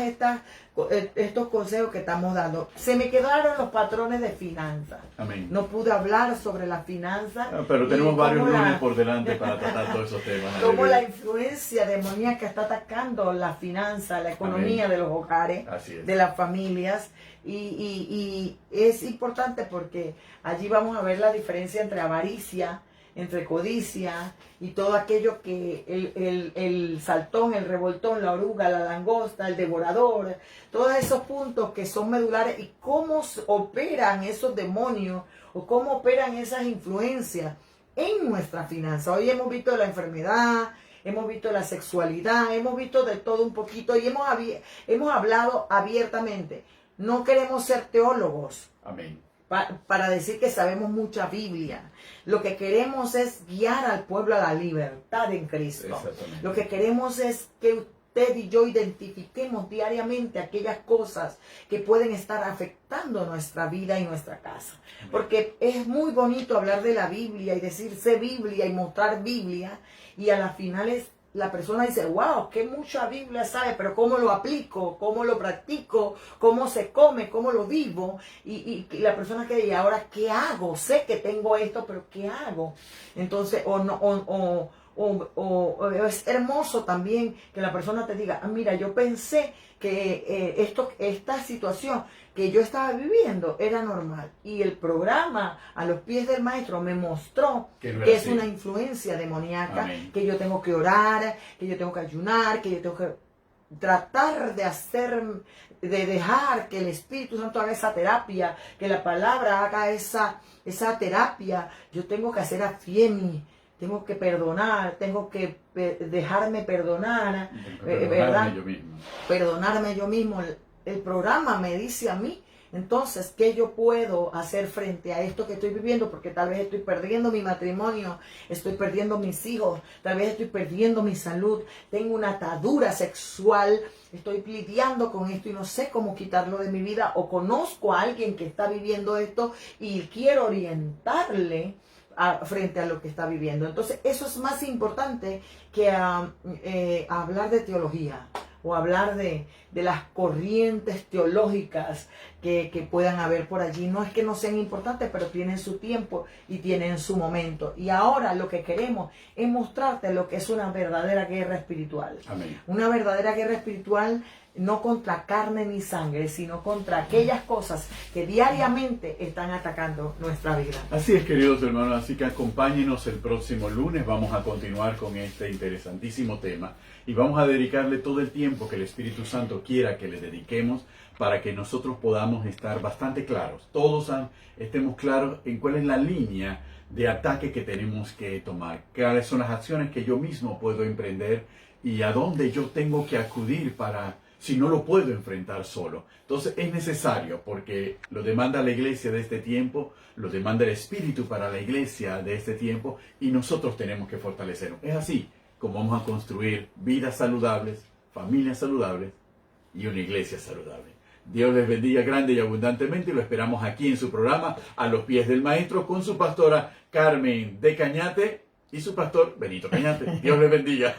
estos consejos que estamos dando. Se me quedaron los patrones de finanzas. Amén. No pude hablar sobre las finanzas. Pero tenemos y varios cómo lunes por delante para tratar todos esos temas. cómo la Aleluya. influencia demoníaca está atacando la finanza, la economía Amén. de los hogares, Así es. de las familias. Y es importante porque allí vamos a ver la diferencia entre avaricia, entre codicia y todo aquello que el saltón, el revoltón, la oruga, la langosta, el devorador, todos esos puntos que son medulares y cómo operan esos demonios o cómo operan esas influencias en nuestra finanza. Hoy hemos visto la enfermedad, hemos visto la sexualidad, hemos visto de todo un poquito y hemos hablado abiertamente. No queremos ser teólogos Amén. para decir que sabemos mucha Biblia. Lo que queremos es guiar al pueblo a la libertad en Cristo. Exactamente. Lo que queremos es que usted y yo identifiquemos diariamente aquellas cosas que pueden estar afectando nuestra vida y nuestra casa. Porque es muy bonito hablar de la Biblia y decir sé Biblia y mostrar Biblia y a las finales la persona dice, wow, qué mucha Biblia sabe, pero ¿cómo lo aplico? ¿Cómo lo practico? ¿Cómo se come? ¿Cómo lo vivo? Y la persona que dice, ahora, ¿qué hago? Sé que tengo esto, pero ¿qué hago? Entonces, O es hermoso también que la persona te diga, mira, yo pensé que esta situación que yo estaba viviendo era normal. Y el programa A los Pies del Maestro me mostró que es una influencia demoníaca, Amén. Que yo tengo que orar, que yo tengo que ayunar, que yo tengo que tratar de dejar que el Espíritu Santo haga esa terapia, que la palabra haga esa terapia. Yo tengo que hacer afiemi, tengo que perdonar, tengo que dejarme perdonar, ¿verdad? Perdonarme yo mismo. El programa me dice a mí, entonces, ¿qué yo puedo hacer frente a esto que estoy viviendo? Porque tal vez estoy perdiendo mi matrimonio, estoy perdiendo mis hijos, tal vez estoy perdiendo mi salud, tengo una atadura sexual, estoy lidiando con esto y no sé cómo quitarlo de mi vida, o conozco a alguien que está viviendo esto y quiero orientarle frente a lo que está viviendo. Entonces, eso es más importante que hablar de teología o hablar de las corrientes teológicas que puedan haber por allí. No es que no sean importantes, pero tienen su tiempo y tienen su momento. Y ahora lo que queremos es mostrarte lo que es una verdadera guerra espiritual. Amén. Una verdadera guerra espiritual no contra carne ni sangre, sino contra aquellas cosas que diariamente están atacando nuestra vida. Así es, queridos hermanos, así que acompáñenos el próximo lunes. Vamos a continuar con este interesantísimo tema y vamos a dedicarle todo el tiempo que el Espíritu Santo quiera que le dediquemos para que nosotros podamos estar bastante claros, todos estemos claros en cuál es la línea de ataque que tenemos que tomar, cuáles son las acciones que yo mismo puedo emprender y a dónde yo tengo que acudir si no lo puedo enfrentar solo. Entonces es necesario, porque lo demanda la iglesia de este tiempo, lo demanda el Espíritu para la iglesia de este tiempo, y nosotros tenemos que fortalecernos. Es así como vamos a construir vidas saludables, familias saludables y una iglesia saludable. Dios les bendiga grande y abundantemente, y lo esperamos aquí en su programa A los Pies del Maestro con su pastora Carmen de Cañate y su pastor Benito Cañate. Dios les bendiga.